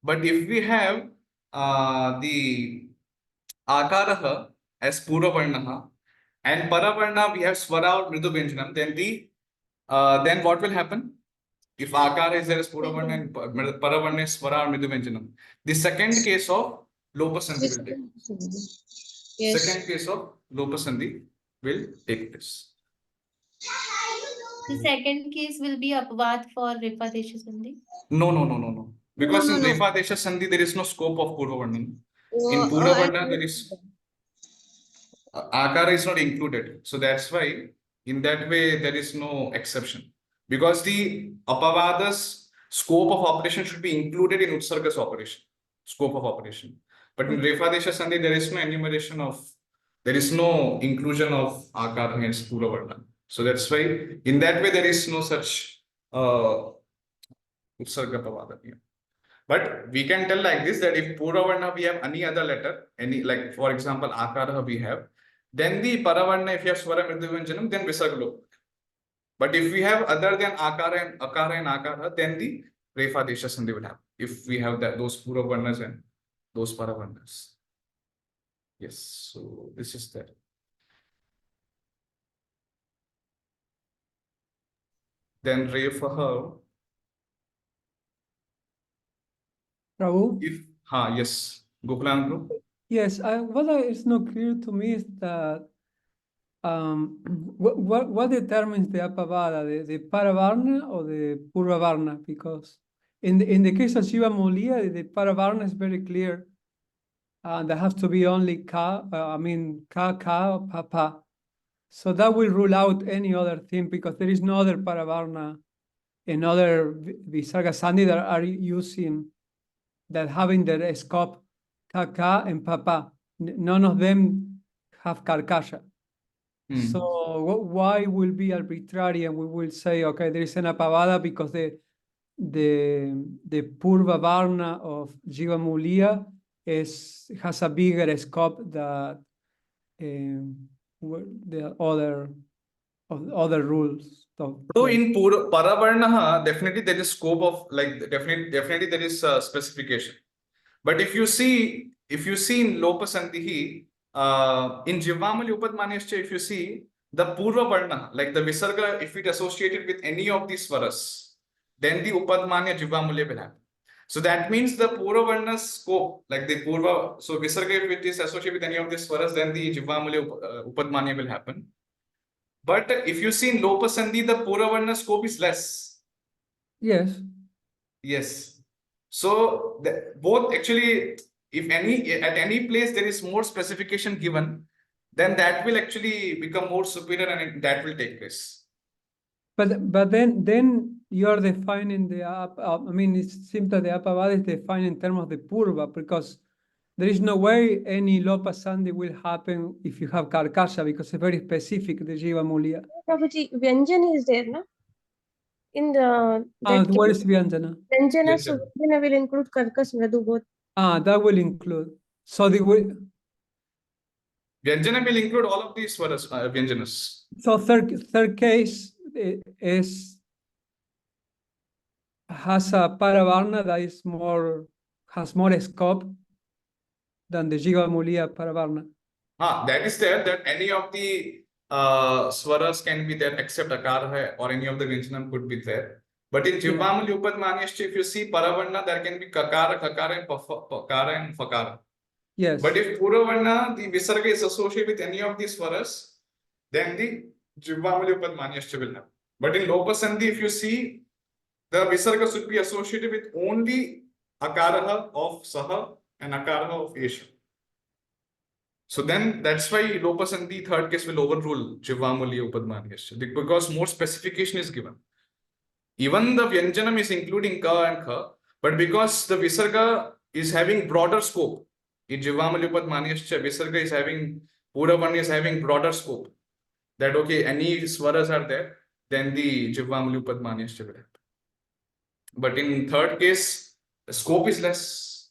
But if we have the Akaraha as Puravarnaha and Paravarna, we have Swara or Mridu Vyanjanam, then what will happen? If Akara is there as Puravarna and Paravarna is Swara or Mridu Vyanjanam, the second case of Lopasandhi will take. Yes. Second case of Lopasandhi will take place. The second case will be Apavad for Refadesha Sandhi. No. Because No, in no. Refadesha Sandhi, there is no scope of Purvavarna. Oh, In I Puravarna, there is Akara is not included. So that's why, in that way, there is no exception. Because the Apavada's scope of operation should be included in Utsarga's operation, scope of operation. But in Refadesha Sandhi, there is no enumeration of, there is no inclusion of Akara against Puravarna. So that's why, in that way, there is no such Utsarga Pavada here. But we can tell like this, that if Puravarna we have any other letter, any like for example Akara we have, then the Paravarna if you have Swara Mridu Vyanjanam, then Visarga Lopa. But if we have other than Akara and Akara, then the Refadesha Sandhi will have. If we have that those Puravarnas and those Paravarnas. Yes, so this is that. Then Refaha. Prabhu? Yes, Gokulanandru. Yes, what is not clear to me is that what determines the Apavada, the Paravarna or the Purvavarna? Because in the case of Shiva Mulia, the Paravarna is very clear. There has to be only Ka, Ka, Papa. So that will rule out any other thing because there is no other Paravarna in other Visarga Sandhi that are using, that having their scope Kaka and Papa. None of them have Karkasha. So why will be arbitrary and we will say, okay, there is an Apavada because the Purva Varna of Jiva Mulia has a bigger scope that the other rules. So in Paravarna, definitely there is scope of like definitely there is a specification. But if you see in Lopasandhi, in Jivamali Upadmanyascha, if you see the Purva Varna, like the Visarga, if it associated with any of these Swaras, then the Upadmanya Jivamulya will happen. So that means the Purva Varna scope, like the Purva, so Visarga, if it is associated with any of these swaras, then the Jivamulya Upadmanya will happen. But if you see in Lopa Sandhi, the Purva Varna scope is less. Yes. Yes. So both actually, if at any place there is more specification given, then that will actually become more superior and that will take place. But then you are defining the I mean, it seems that the Apavada is defined in terms of the Purva, because there is no way any Lopa Sandhi will happen if you have Karkasha, because it's very specific, the Jiva Mulya. Prabhuji, Vyanjana is there, no? In the What is Vyanjana? Vyanjana, so Vyanjana. Vyanjana will include Karkas, Mradu both. That will include. So Vyanjana will include all of these swaras, Vyanjanas. so third case has a Paravarna that is has more scope than the Jiva Mulya Paravarna. That is there, that any of the swaras can be there except Akara or any of the Vyanjanam could be there. But in Jivamulya Upadmanyascha, if you see Paravarna, there can be Kakara, Kakara, and Pakara and Fakara. Yes. But if Puravarna, the Visarga is associated with any of these swaras, then the Jivamulya Upadmanyascha will happen. But in Lopa Sandhi, if you see, the Visarga should be associated with only Akaraha of Saha and Akaraha of Esha. So then that's why Lopa Sandhi third case will overrule Jivamulya Upadmanyascha, because more specification is given. Even the Vyanjanam is including Ka and Kha, but because the Visarga is having broader scope, in Jivamulya Upadmanyascha, Visarga is having, Puravarna is having broader scope. That okay, any swaras are there, then the Jivamulya Upadmanyascha will happen. But in third case, the scope is less.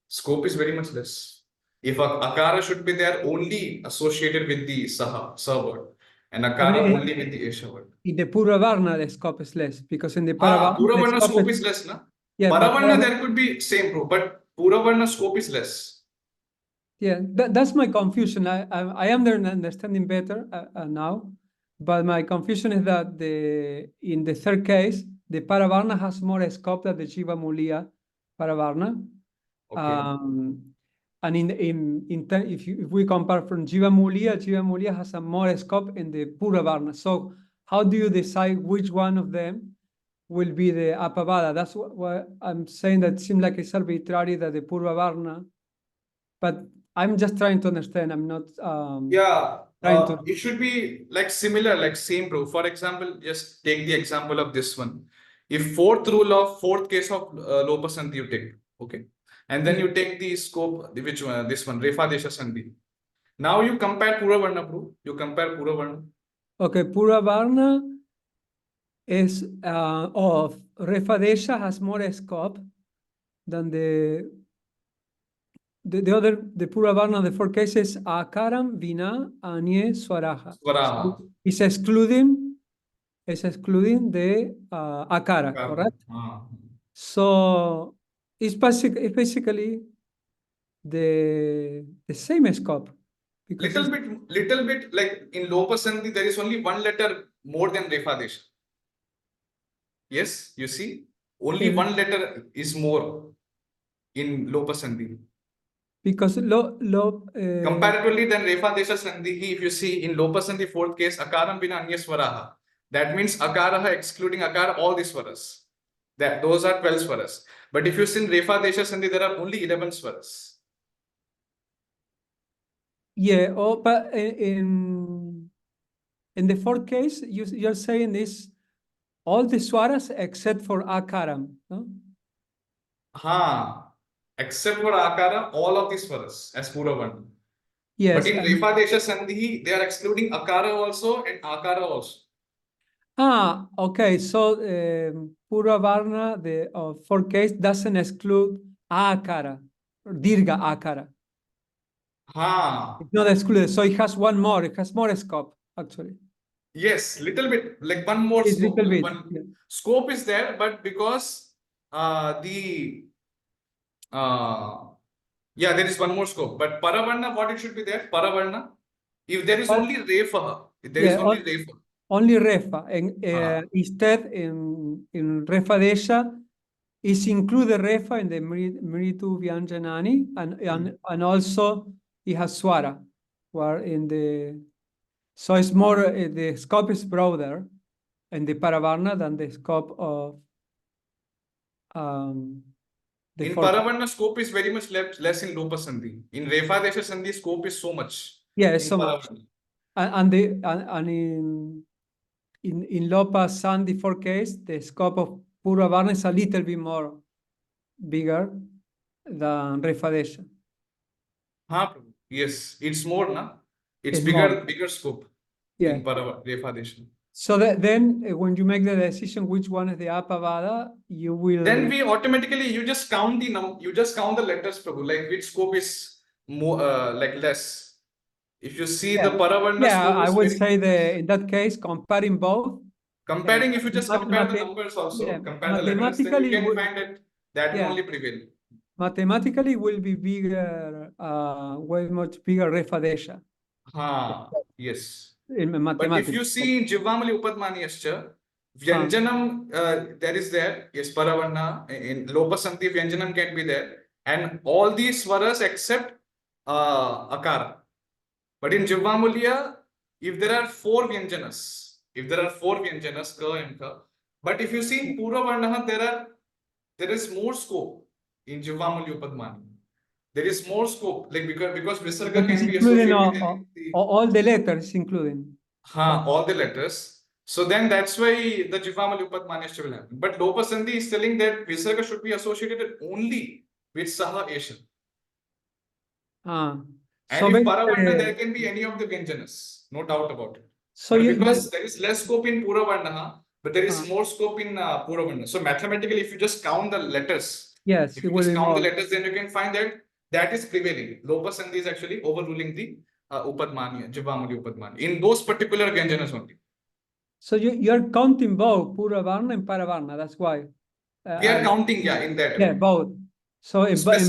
Scope is very much less. If Akara should be there only associated with the Sa word, and Akara only with the Esha word. In the Puravarna, the scope is less, because in the Paravarna, Puravarna the scope is less, na? Yeah, Paravarna there could be same proof, but Puravarna scope is less. Yeah, that's my confusion. I am understanding better now, but my confusion is that in the third case, the Paravarna has more scope than the Jiva Mulya Paravarna. Okay. And if we compare from Jiva Mulya has a more scope in the Puravarna. So how do you decide which one of them will be the Apavada? That's what I'm saying. That seems like it's arbitrary that the Puravarna, but I'm just trying to understand. I'm not. It should be like similar, like same proof. For example, just take the example of this one. If fourth case of Lopa Sandhi you take, okay, and then you take the scope, which one? This one, Refa Desha Sandhi. Now you compare Puravarna proof. You compare Puravarna. Okay, Puravarna is of Refa Desha has more scope than the Puravarna, the four cases, Akaram, Vina, Anye, Swaraha. Swaraha. So it's excluding the Akara, correct? So it's basically the same scope. Little bit like in Lopa Sandhi, there is only one letter more than Refa Desha. Yes, you see, only one letter is more in Lopa Sandhi. Because comparatively than Refa Desha Sandhi, if you see in Lopa Sandhi fourth case, Akaram Vina Anya Swaraha. That means Akaraha excluding Akara, all these swaras. Those are 12 swaras. But if you see in Refa Desha Sandhi, there are only 11 swaras. Yeah, but in the fourth case, you're saying this all the swaras except for Akaram, no? Except for Akara, all of these swaras as Puravarna. Yes. But in Refa Desha Sandhi, they are excluding Akara also and Akara also. Okay. So Puravarna, the fourth case, doesn't exclude Akara or Dirga Akara. It's not excluded. So it has one more. It has more scope, actually. Yes, little bit, like one more It's scope. little bit. Scope is there, but because there is one more scope. But Paravarna, what it should be there? Paravarna, if there is only Refa, Only Refa. And instead, in Refa Desha, is included refa in the Mritu Vyanjanani, and also it has swara, where in the, so it's more, the scope is broader in the Paravarna than the scope of the In four. Paravarna, scope is very much less in Lopa Sandhi. In Refa Desha Sandhi, scope is so much. Yeah, in so much. Paravarna. And in Lopa Sandhi 4 case, the scope of Purvavarna is a little bit more bigger than Refadesha. Huh, yes, it's more, na? It's It's bigger more. scope Yeah. in Refa Desha. So then when you make the decision which one is the Apavada, you will. Then we automatically, you just count the letters, Prabhu, like which scope is more, like less. If you see the Paravarna Yeah, scope I is would very say in that case, comparing both. comparing, if you just compare the numbers also, yeah, compare the letters, then you can find that will only prevail. Mathematically will be bigger, way much bigger Refadesha. Yes. In But if mathematics. you see in Jivamali Upadmaniyascha, Vyanjanam, there is there, yes, Paravarna, in Lopasanti, Vyanjanam can be there, and all these swaras except Akara. But in Jivamulya, if there are 4 Vyanjanas, Ka and Ka, but if you see in Puravarna, there is more scope in Jivamulya Upadmani. There is more scope, like because Visarga can be associated with all the letters, including. all the letters. So then that's why the Jivamali Upadmanishya will happen. But Lopasandhi is telling that Visarga should be associated only with Saha Esha. And if Paravarna, there can be any of the Vyanjanas, no doubt about it. So because there is less scope in Puravarna, but there is more scope in Puravarna. So mathematically, if you just count the letters, yes, if you just count the letters, then you can find that is prevailing. Lopasandhi is actually overruling the Upadmani, Jivamali Upadmani, in those particular Vyanjanas only. So you're counting both Puravarna and Paravarna, that's why. We are counting, in that way. Yeah, both. So in both,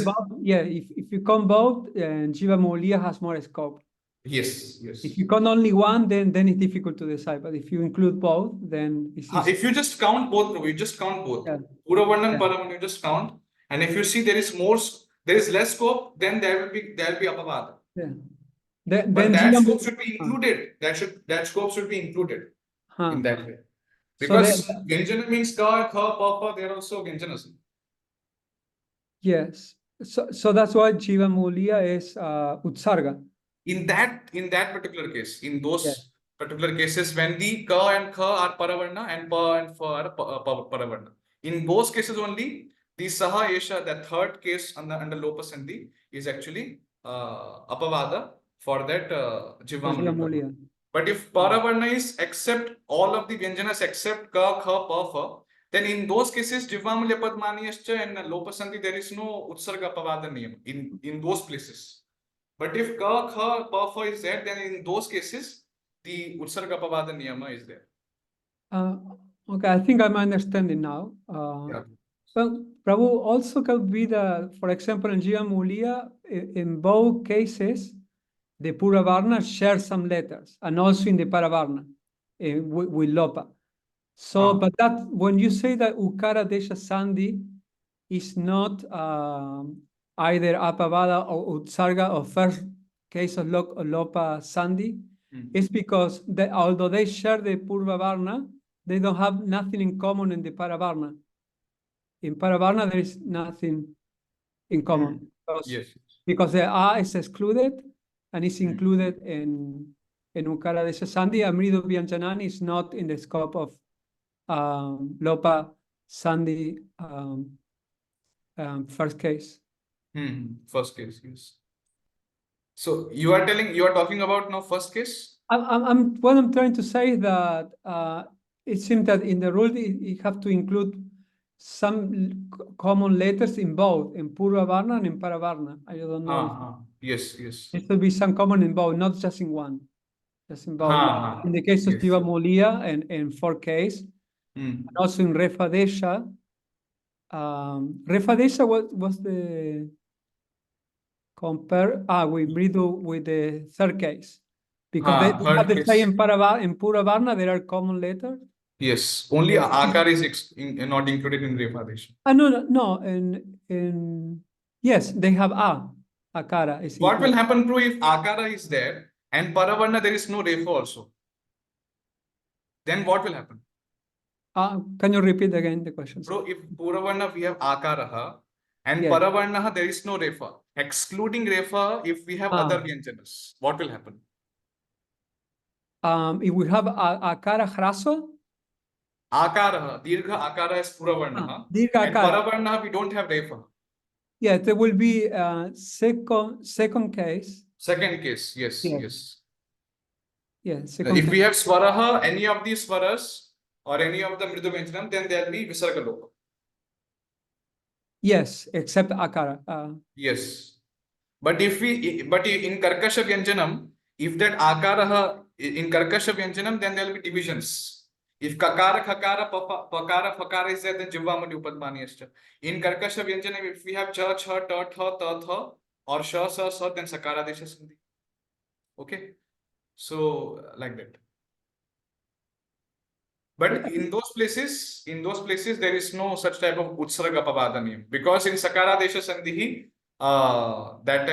if you count both, Jivamulya has more scope. Yes. If you count only one, then it's difficult to decide. But if you include both, then it's easy. If you just count both, you just count both. Puravarna and Paravarna, you just count. And if you see there is less scope, then there will be Apavada. Yeah. But then that scope should be included. That scope should be included in that way. Because Vyanjana means Ka, Kha, Pa, Pa, they are also Vyanjanas. Yes. So that's why Jivamulya is Utsarga. In that particular case, in those particular cases, when the Ka and Kha are Paravarna and Pa and Fa are Paravarna. In those cases only, the Saha Esha, the third case under Lopasandhi, is actually Apavada for that Jivamulya. But if Paravarna is except all of the Vyanjanas except Ka, Kha, Pa, Fa, then in those cases, Jivamulya Padmaniyascha and Lopasandhi, there is no Utsarga Apavada niyam in those places. But if Ka, Kha, Pa, Fa is there, then in those cases, the Utsarga Apavada niyama is there. Okay, I think I'm understanding now. Well, Prabhu also could be for example, in Jivamulya, in both cases, the Puravarna shares some letters, and also in the Paravarna with Lopa. So, but that when you say that Ukara Desha Sandhi is not either Apavada or Utsarga or first case of Lopa Sandhi, it's because although they share the Purvavarna, they don't have nothing in common in the Paravarna. In Paravarna, there is nothing in common. Because the A is excluded and is included in Ukara Desha Sandhi, and Mridu Vyanjanani is not in the scope of Lopa Sandhi first case. First case, yes. So you are talking about now first case? What I'm trying to say is that it seems that in the rule you have to include some common letters in both, in Purvavarna and in Paravarna. I don't know. Yes. It should be some common in both, not just in one. Just in both. In the case of Jivamulya and 4 case, and also in Refadesha. Refadesha was the compare with Mridu with the third case. Because they have the same in Puravarna, there are common letters. Yes, only akara is not included in Refadesha. No. Yes, they have akara is What will included. happen, bro, if akara is there and paravarna there is no refa also? Then what will happen? Can you repeat again the question? Bro, if puravarna we have akaraha and Yes. paravarna there is no refa. Excluding refa, if we have other vyanjanas, what will happen? If we have akara hraso, Akaraha, dirgha akara is puravarna. dirgha And akara. paravarna we don't have refa. Yeah, there will be second case. Second case, yes, Yes. yes. Yeah, second If case. we have swaraha, any of these swaras or any of the mridu vyanjanam, then there will be visarga loka. Yes, except akara. Yes. But in Karkasha Vyanjanam, if that akaraha in Karkasha Vyanjanam, then there will be divisions. If kakara, khakara, pakara, fakara is there, then jivvamani upadmani is there. In Karkasha Vyanjanam, if we have cha, cha, ta, tha, ta, tha, or sha, sa, sa, then sakara desha sandhi. Okay. So like that. But in those places, there is no such type of utsarga pavadani because in sakara desha sandhi, that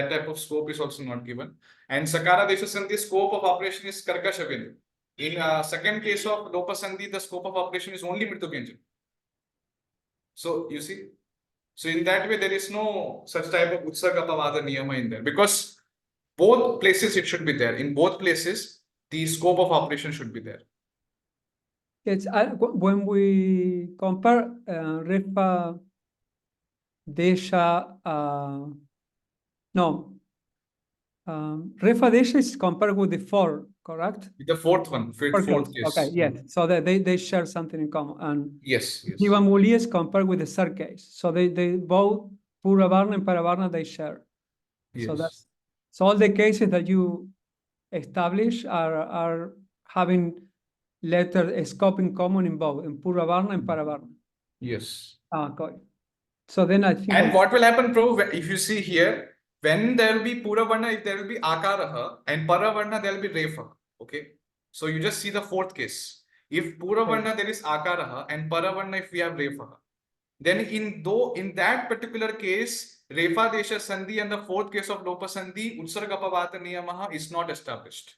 type of scope is also not given. And sakara desha sandhi scope of operation is karkasha vyanjan. In second case of lopa sandhi, the scope of operation is only mritu vyanjan. So you see, so in that way there is no such type of utsarga pavada niyama in there because both places it should be there. In both places, the scope of operation should be there. It's when we compare Refa Desha, no, Refa Desha is compared with the four, correct? The fourth one, fourth case. Okay, yes. So that they share something in common. And Yes. Jiva Muli is compared with the third case. So they both Puravarna and Paravarna they share. Yes. So all the cases that you establish are having letter scope in common in both, in Puravarna and Paravarna. Yes. Okay. So then I think. And what will happen, bro, if you see here, when there will be Puravarna, if there will be Akaraha, and Paravarna, there will be Refa. Okay. So you just see the fourth case. If Puravarna, there is Akaraha, and Paravarna, if we have Refa. Then in that particular case, Refa Desha Sandhi and the fourth case of Lopa Sandhi, Utsargapavata Niyamaha is not established.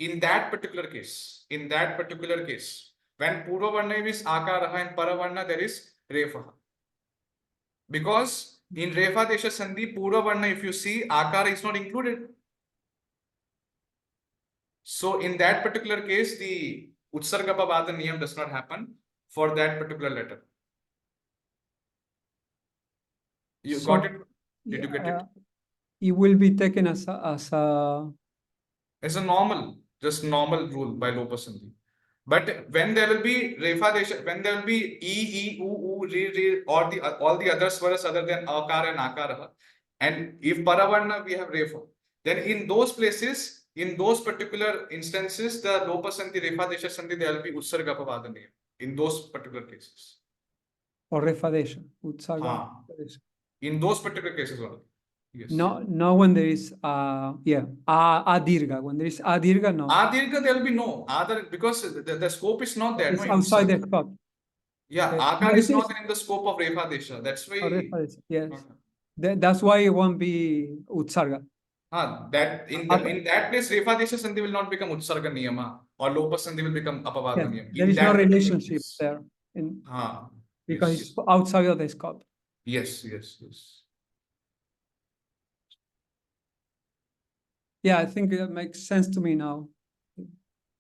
In that particular case, when Purvavarna is Akaraha and Paravarna, there is Refa. Because in Refa Desha Sandhi, Purvavarna, if you see, Akara is not included. So in that particular case, the Utsargapavada Niyam does not happen for that particular letter. You got it? Did you get it? It will be taken as a normal, just normal rule by Lopa Sandhi. But when there will be Refa Desha, when there will be E, U, Re, or all the other swaras other than Akara and Akaraha, and if Paravarna we have Refa, then in those places, in those particular instances, the Lopa Sandhi, Refa Desha Sandhi, there will be Utsarga Pavada in those particular cases. or Refa Desha, Utsaga. In those particular cases only. Yes. No, when there is Adirga. When there is Adirga, no. Adirga, there will be no other because the scope is not there. It's no, outside the scope. Yeah, Akar is not in the scope of Refa Desha. That's why. Yes. That's why it won't be Utsarga. That in that place, Refa Desha Sandhi will not become Utsarga Niyama or Lopa Sandhi will become Apavada Niyama. There is no relationship there. Because it's outside of the scope. Yes. Yeah, I think that makes sense to me now.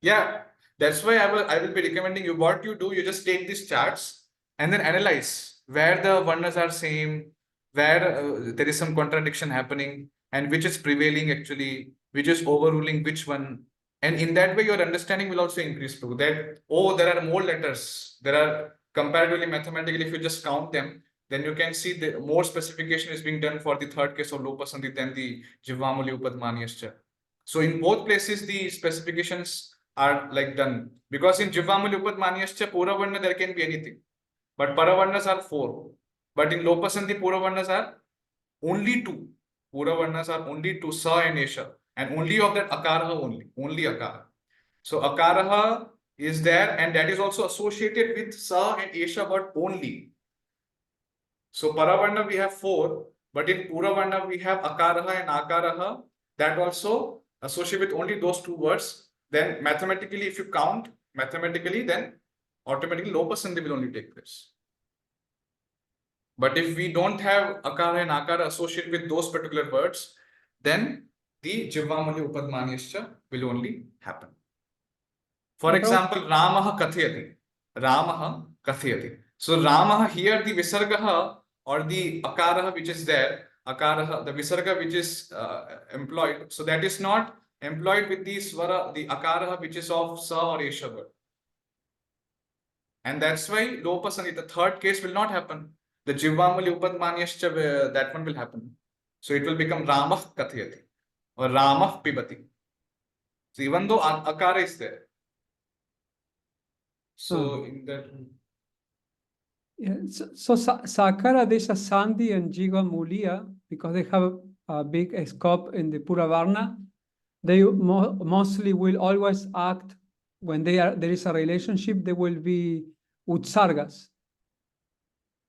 Yeah, that's why I will be recommending you what you do. You just take these charts and then analyze where the varnas are same, where there is some contradiction happening, and which is prevailing actually, which is overruling which one. And in that way, your understanding will also increase too. That there are more letters. There are comparatively mathematically, if you just count them, then you can see the more specification is being done for the third case of Lopa Sandhi than the Jivvamuli Upadmanyascha. So in both places, the specifications are like done. Because in Jivvamuli Upadmanyascha, Puravarna, there can be anything. But Paravarnas are 4. But in Lopa Sandhi, Puravarnas are only 2. Puravarnas are only 2, Sa and Esha. And only of that Akaraha only Akara. So Akaraha is there, and that is also associated with Sa and Esha word only. So Paravarna we have 4, but in Puravarna we have Akaraha and Akaraha, that also associate with only those 2 words. Then mathematically, if you count mathematically, then automatically Lopa Sandhi will only take place. But if we don't have Akara and Akara associated with those particular words, then the Jivamuli Upadmanyascha will only happen. For But example, Ramaha Kathayati. Ramaha Kathayati. So Ramaha here, the Visargaha or the Akaraha which is there, Akaraha, the Visarga which is employed, so that is not employed with the Swara, the Akaraha which is of Sa or Esha word. And that's why Lopa Sandhi, the third case will not happen. The Jivamuli Upadmanyascha, that one will happen. So it will become Ramah Kathayati or Ramah Pibati. So even though Akara is there. So in that. yeah, so Sakara Desha Sandhi and Jiva Mulia, because they have a big scope in the Puravarna, they mostly will always act when there is a relationship, they will be utsargas.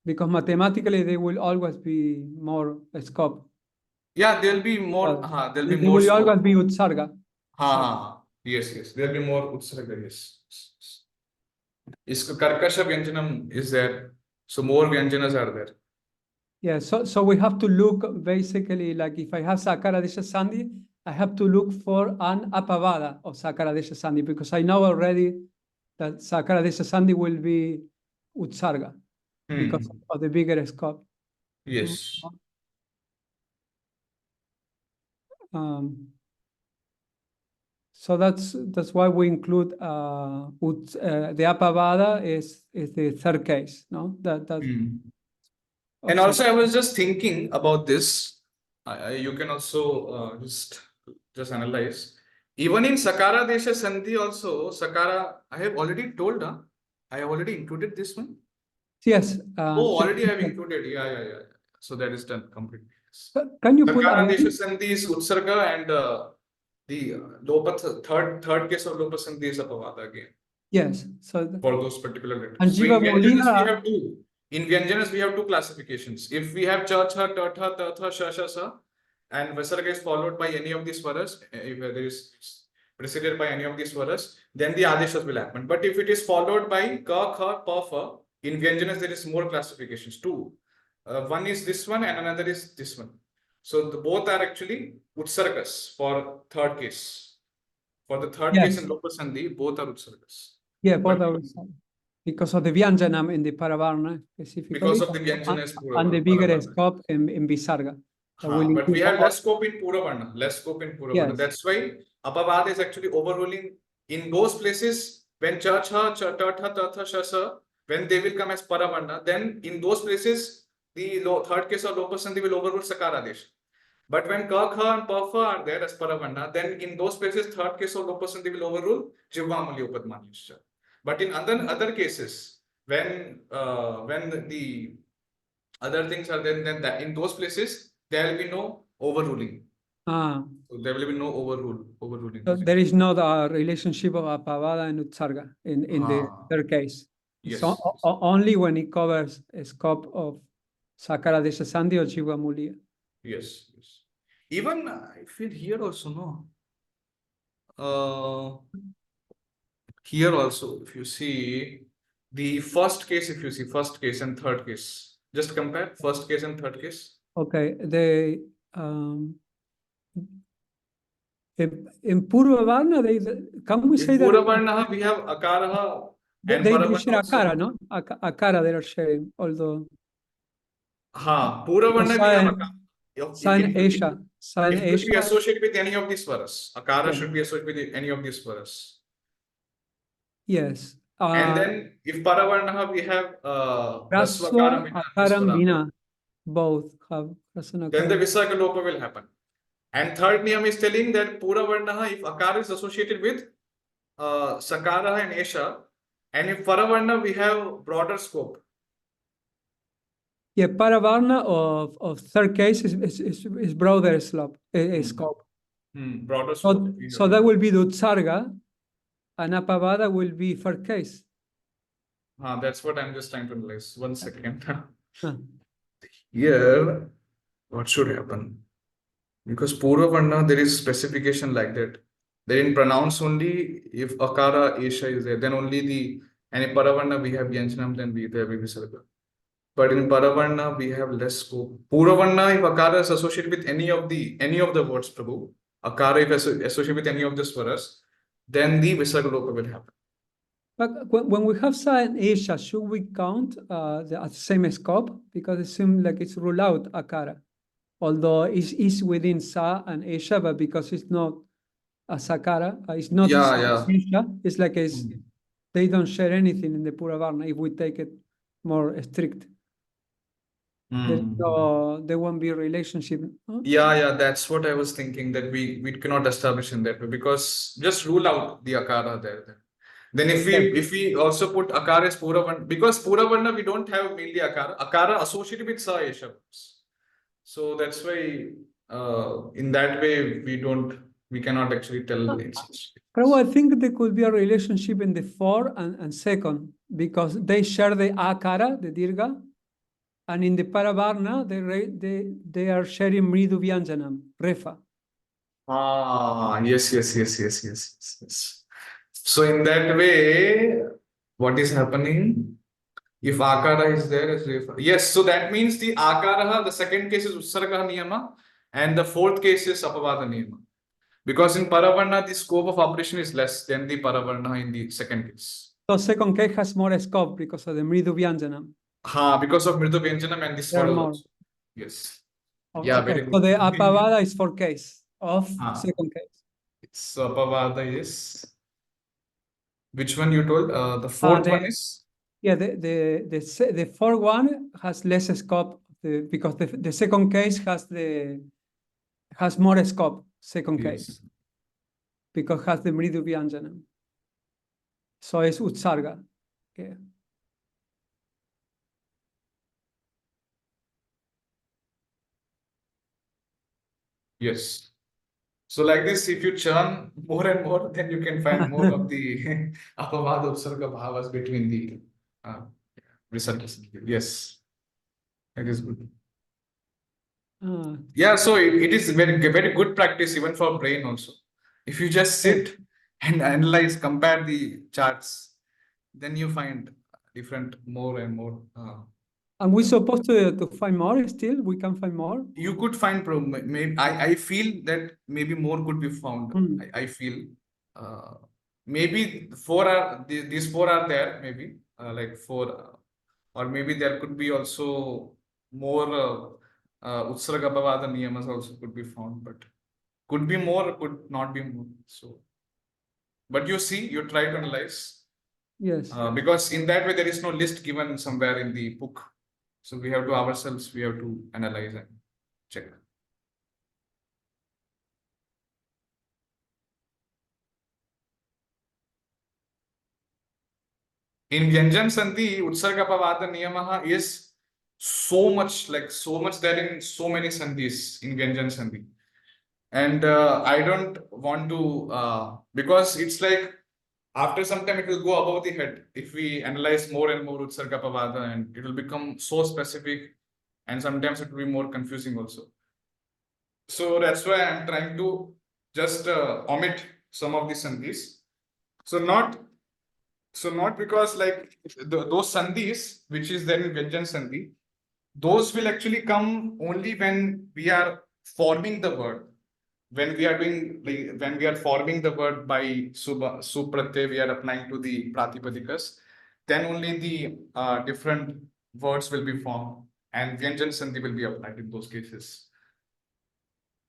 Because mathematically they will always be more scope. Yeah, there'll be more. There'll be They more will scope. always be utsarga. Yes. There'll be more utsarga. Yes. Iska Karkasha Vyanjanam is there. So more Vyanjanas are there. Yeah, so we have to look basically like if I have Sakara Desha Sandhi, I have to look for an Apavada of Sakara Desha Sandhi because I know already that Sakara Desha Sandhi will be Utsarga because of the bigger scope. Yes. So that's why we include the Apavada is the third case, no? And also, I was just thinking about this. You can also just analyze. Even in Sakara Desha Sandhi also, Sakara, I have already told, I have already included this one. Yes. Already I have included. Yeah. So that is done completely. Can you put Sakara Desha Sandhi is Utsarga and the Lopa, third case of Lopa Sandhi is Apavada again. Yes. So for those particular letters. And So in Jiva Vyanjanas, Mulia, we have two. In Vyanjanas, we have two classifications. If we have cha, cha, ta, tha, ta, tha, sha, sha, sa, and Visarga is followed by any of these swaras, if there is preceded by any of these swaras, then the adeshas will happen. But if it is followed by ka, kha, pa, fa, in Vyanjanas, there is more classifications. Two. One is this one and another is this one. So both are actually utsargas for third case. For the third case in Lopa Sandhi, both are utsargas. Yeah, both are because of the Vyanjanam in the Paravarna specifically. Because of the Vyanjana and the bigger scope in Visarga. But we have less scope in Puravarna. Yes. That's why Apavada is actually overruling in those places when cha, cha, ta, tha, ta, tha, sha, sa, when they will come as Paravarna, then in those places the third case of Lopa Sandhi will overrule Sakara Desha. But when ka, kha and pa, fa are there as Paravarna, then in those places third case of Lopa Sandhi will overrule Jivamuli Upadmanyascha. But in other cases, when the other things are there, then that in those places there will be no overruling. So there will be no overruling. So there is no relationship of Apavada and Utsarga in the third case. Yes. So only when it covers a scope of Sakara Desha Sandhi or Jiva Mulia. Yes. Even I feel here also, no. Here also, if you see the first case and third case, just compare first case and third case. Okay, in Purvavarna, can we say that? Purvavarna, we have Akaraha and they share Akara, no? Akara they are sharing, although. Purvavarna, we have Akara. Sign Asia. It should be associated with any of these swaras. Akara should be associated with any of these swaras. Yes. And then if Paravarna, we have Raswa, Akaram, Vina, both have Rasana. Then the Visarga Lopa will happen. And third niyam is telling that Puravarna, if Akara is associated with Sakara and Esha, and if Paravarna, we have broader scope. Yeah, Paravarna of third case is broader scope. Broader scope. So that will be the Utsarga. and apavada will be third case. That's what I'm just trying to analyze. 1 second. Huh. Here, what should happen? Because Purva Varna, there is specification like that. They didn't pronounce only if Akara Esha is there, then only the, and in Paravarna we have Yanjanam, then there will be Visarga. But in Paravarna we have less scope. Purva Varna, if Akara is associated with any of the words, Prabhu, Akara if associated with any of the swaras, then the Visarga Loka will happen. But when we have Sa and Esha, should we count the same scope? Because it seems like it's ruled out Akara. Although it is within Sa and Esha, but because it's not a Sakara, it's not Yeah. Esha, it's like they don't share anything in the Pura Varna if we take it more strict. There won't be a relationship. Huh? Yeah, that's what I was thinking, that we cannot establish in that way, because just rule out the Akara there. Then if we also put Akara as Pura Varna, because Pura Varna we don't have mainly Akara associated with Sa Esha. So that's why in that way we cannot actually tell the instance. Prabhu, I think there could be a relationship in the 4 and second, because they share the Akara, the Dirga, and in the Paravarna, they are sharing Mridu Vyanjanam, Refa. Yes. So in that way, what is happening? If Akara is there, yes, so that means the Akara, the second case is Utsarga Niyama, and the fourth case is Apavada Niyama. Because in Paravarna, the scope of operation is less than the Paravarna in the second case. So second case has more scope because of the Mridu Vyanjanam. Because of Mridu Vyanjanam and this There are model more. also. Yes. Okay. Yeah, very So good. the Apavada is for case of second case. So Apavada is, which one you told? The fourth one is? Yeah, the fourth one has less scope because the second case has more scope, second case, because has the Mridu Vyanjanam. So it's Utsarga. Yeah. Yes. So like this, if you churn more and more, then you can find more of the Apavada Utsarga Bhavas between the visargas. Yes. That is good. Yeah, so it is very good practice even for brain also. If you just sit and analyze, compare the charts, then you find different more and more. And we're supposed to find more still? We can find more? You could find, maybe, I feel that maybe more could be found. I feel maybe these 4 are there, maybe like 4, or maybe there could be also more Utsarga Apavada Niyamas also could be found, but could be more, could not be more. So, but you see, you try to analyze. Yes. Because in that way there is no list given somewhere in the book. So we have to analyze and check. In Vyanjan Sandhi, Utsarga Apavada Niyamaha is so much there in so many Sandhis in Vyanjan Sandhi. And I don't want to, because it's like after some time it will go above the head if we analyze more and more Utsarga Apavada, and it will become so specific, and sometimes it will be more confusing also. So that's why I'm trying to just omit some of the Sandhis. So not because like those Sandhis which is there in Vyanjan Sandhi, those will actually come only when we are forming the word. When we are forming the word by Supratyay, we are applying to the Pratipadikas, then only the different words will be formed, and Vyanjan Sandhi will be applied in those cases.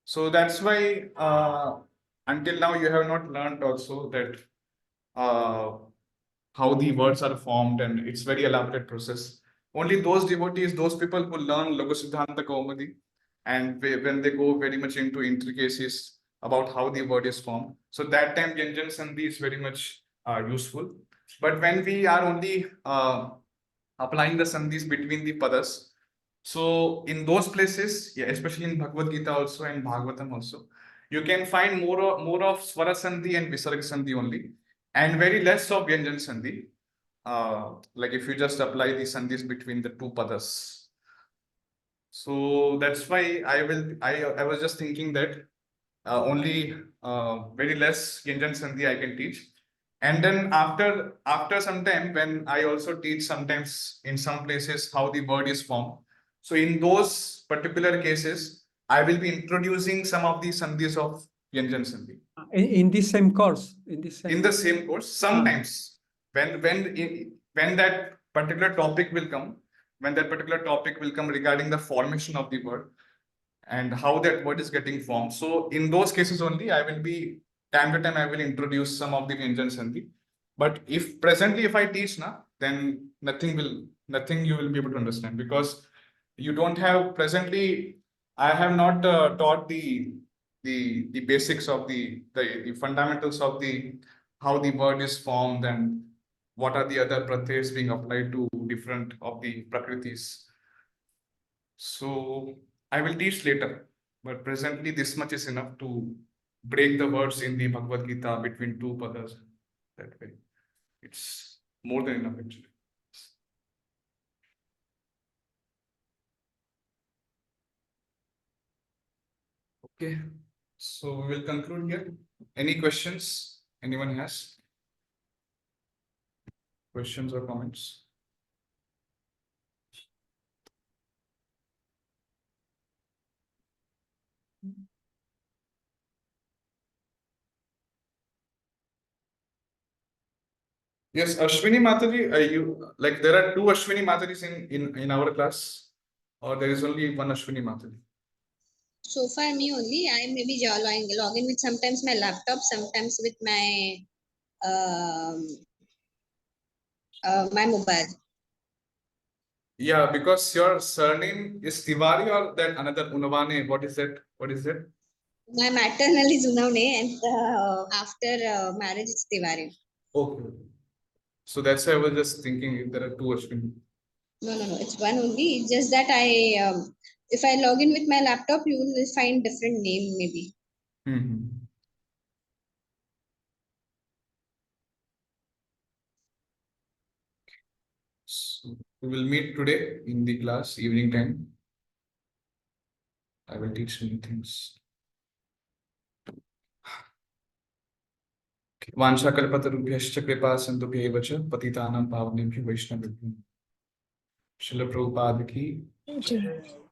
So that's why until now you have not learned also that how the words are formed, and it's very elaborate process. Only those devotees, those people who learn Lagu Siddhanta Kaumudi, and when they go very much into intricacies about how the word is formed, so that time Vyanjan Sandhi is very much useful. But when we are only applying the Sandhis between the padas, so in those places, yeah, especially in Bhagavad Gita also and Bhagavatam also, you can find more of Swara Sandhi and Visarga Sandhi only. and very less of Vyanjan Sandhi. Like if you just apply the sandhis between the two padas. So that's why I was just thinking that only very less Vyanjan Sandhi I can teach. And then after some time, when I also teach sometimes in some places how the word is formed. So in those particular cases, I will be introducing some of the sandhis of Vyanjan Sandhi. In this same course, in the same course, sometimes when that particular topic will come, regarding the formation of the word and how that word is getting formed. So in those cases only, I will be time to time I will introduce some of the Vyanjan Sandhi. But if presently if I teach now, then nothing you will be able to understand, because you don't have presently. I have not taught the basics of the fundamentals of the how the word is formed and what are the other pratyas being applied to different of the prakritis. So I will teach later, but presently this much is enough to break the words in the Bhagavad Gita between two padas. That way, it's more than enough actually. Okay, so we will conclude here. Any questions anyone has? Questions or comments? Yes, Ashwini Mataji, you like there are two Ashwini Matajis in our class, or there is only one Ashwini Mataji? So far me only, I may be log in with sometimes my laptop, sometimes with my my mobile. Yeah, because your surname is Tiwari or that another Unavane. What is that? What is that? My maternal is Unavne, and after marriage it's Tiwari. Okay. So that's why I was just thinking if there are two Ashwini. No, it's one only. It's just that if I log in with my laptop, you will find different name maybe. So we will meet today in the class evening time. I will teach many things. वाञ्छाकल्पतरुभ्यश्च कृपा सिन्धुभ्यैव च पतितानां पावनेभ्यो वैष्णवेभ्यो। श्रील प्रभुपाद की जय।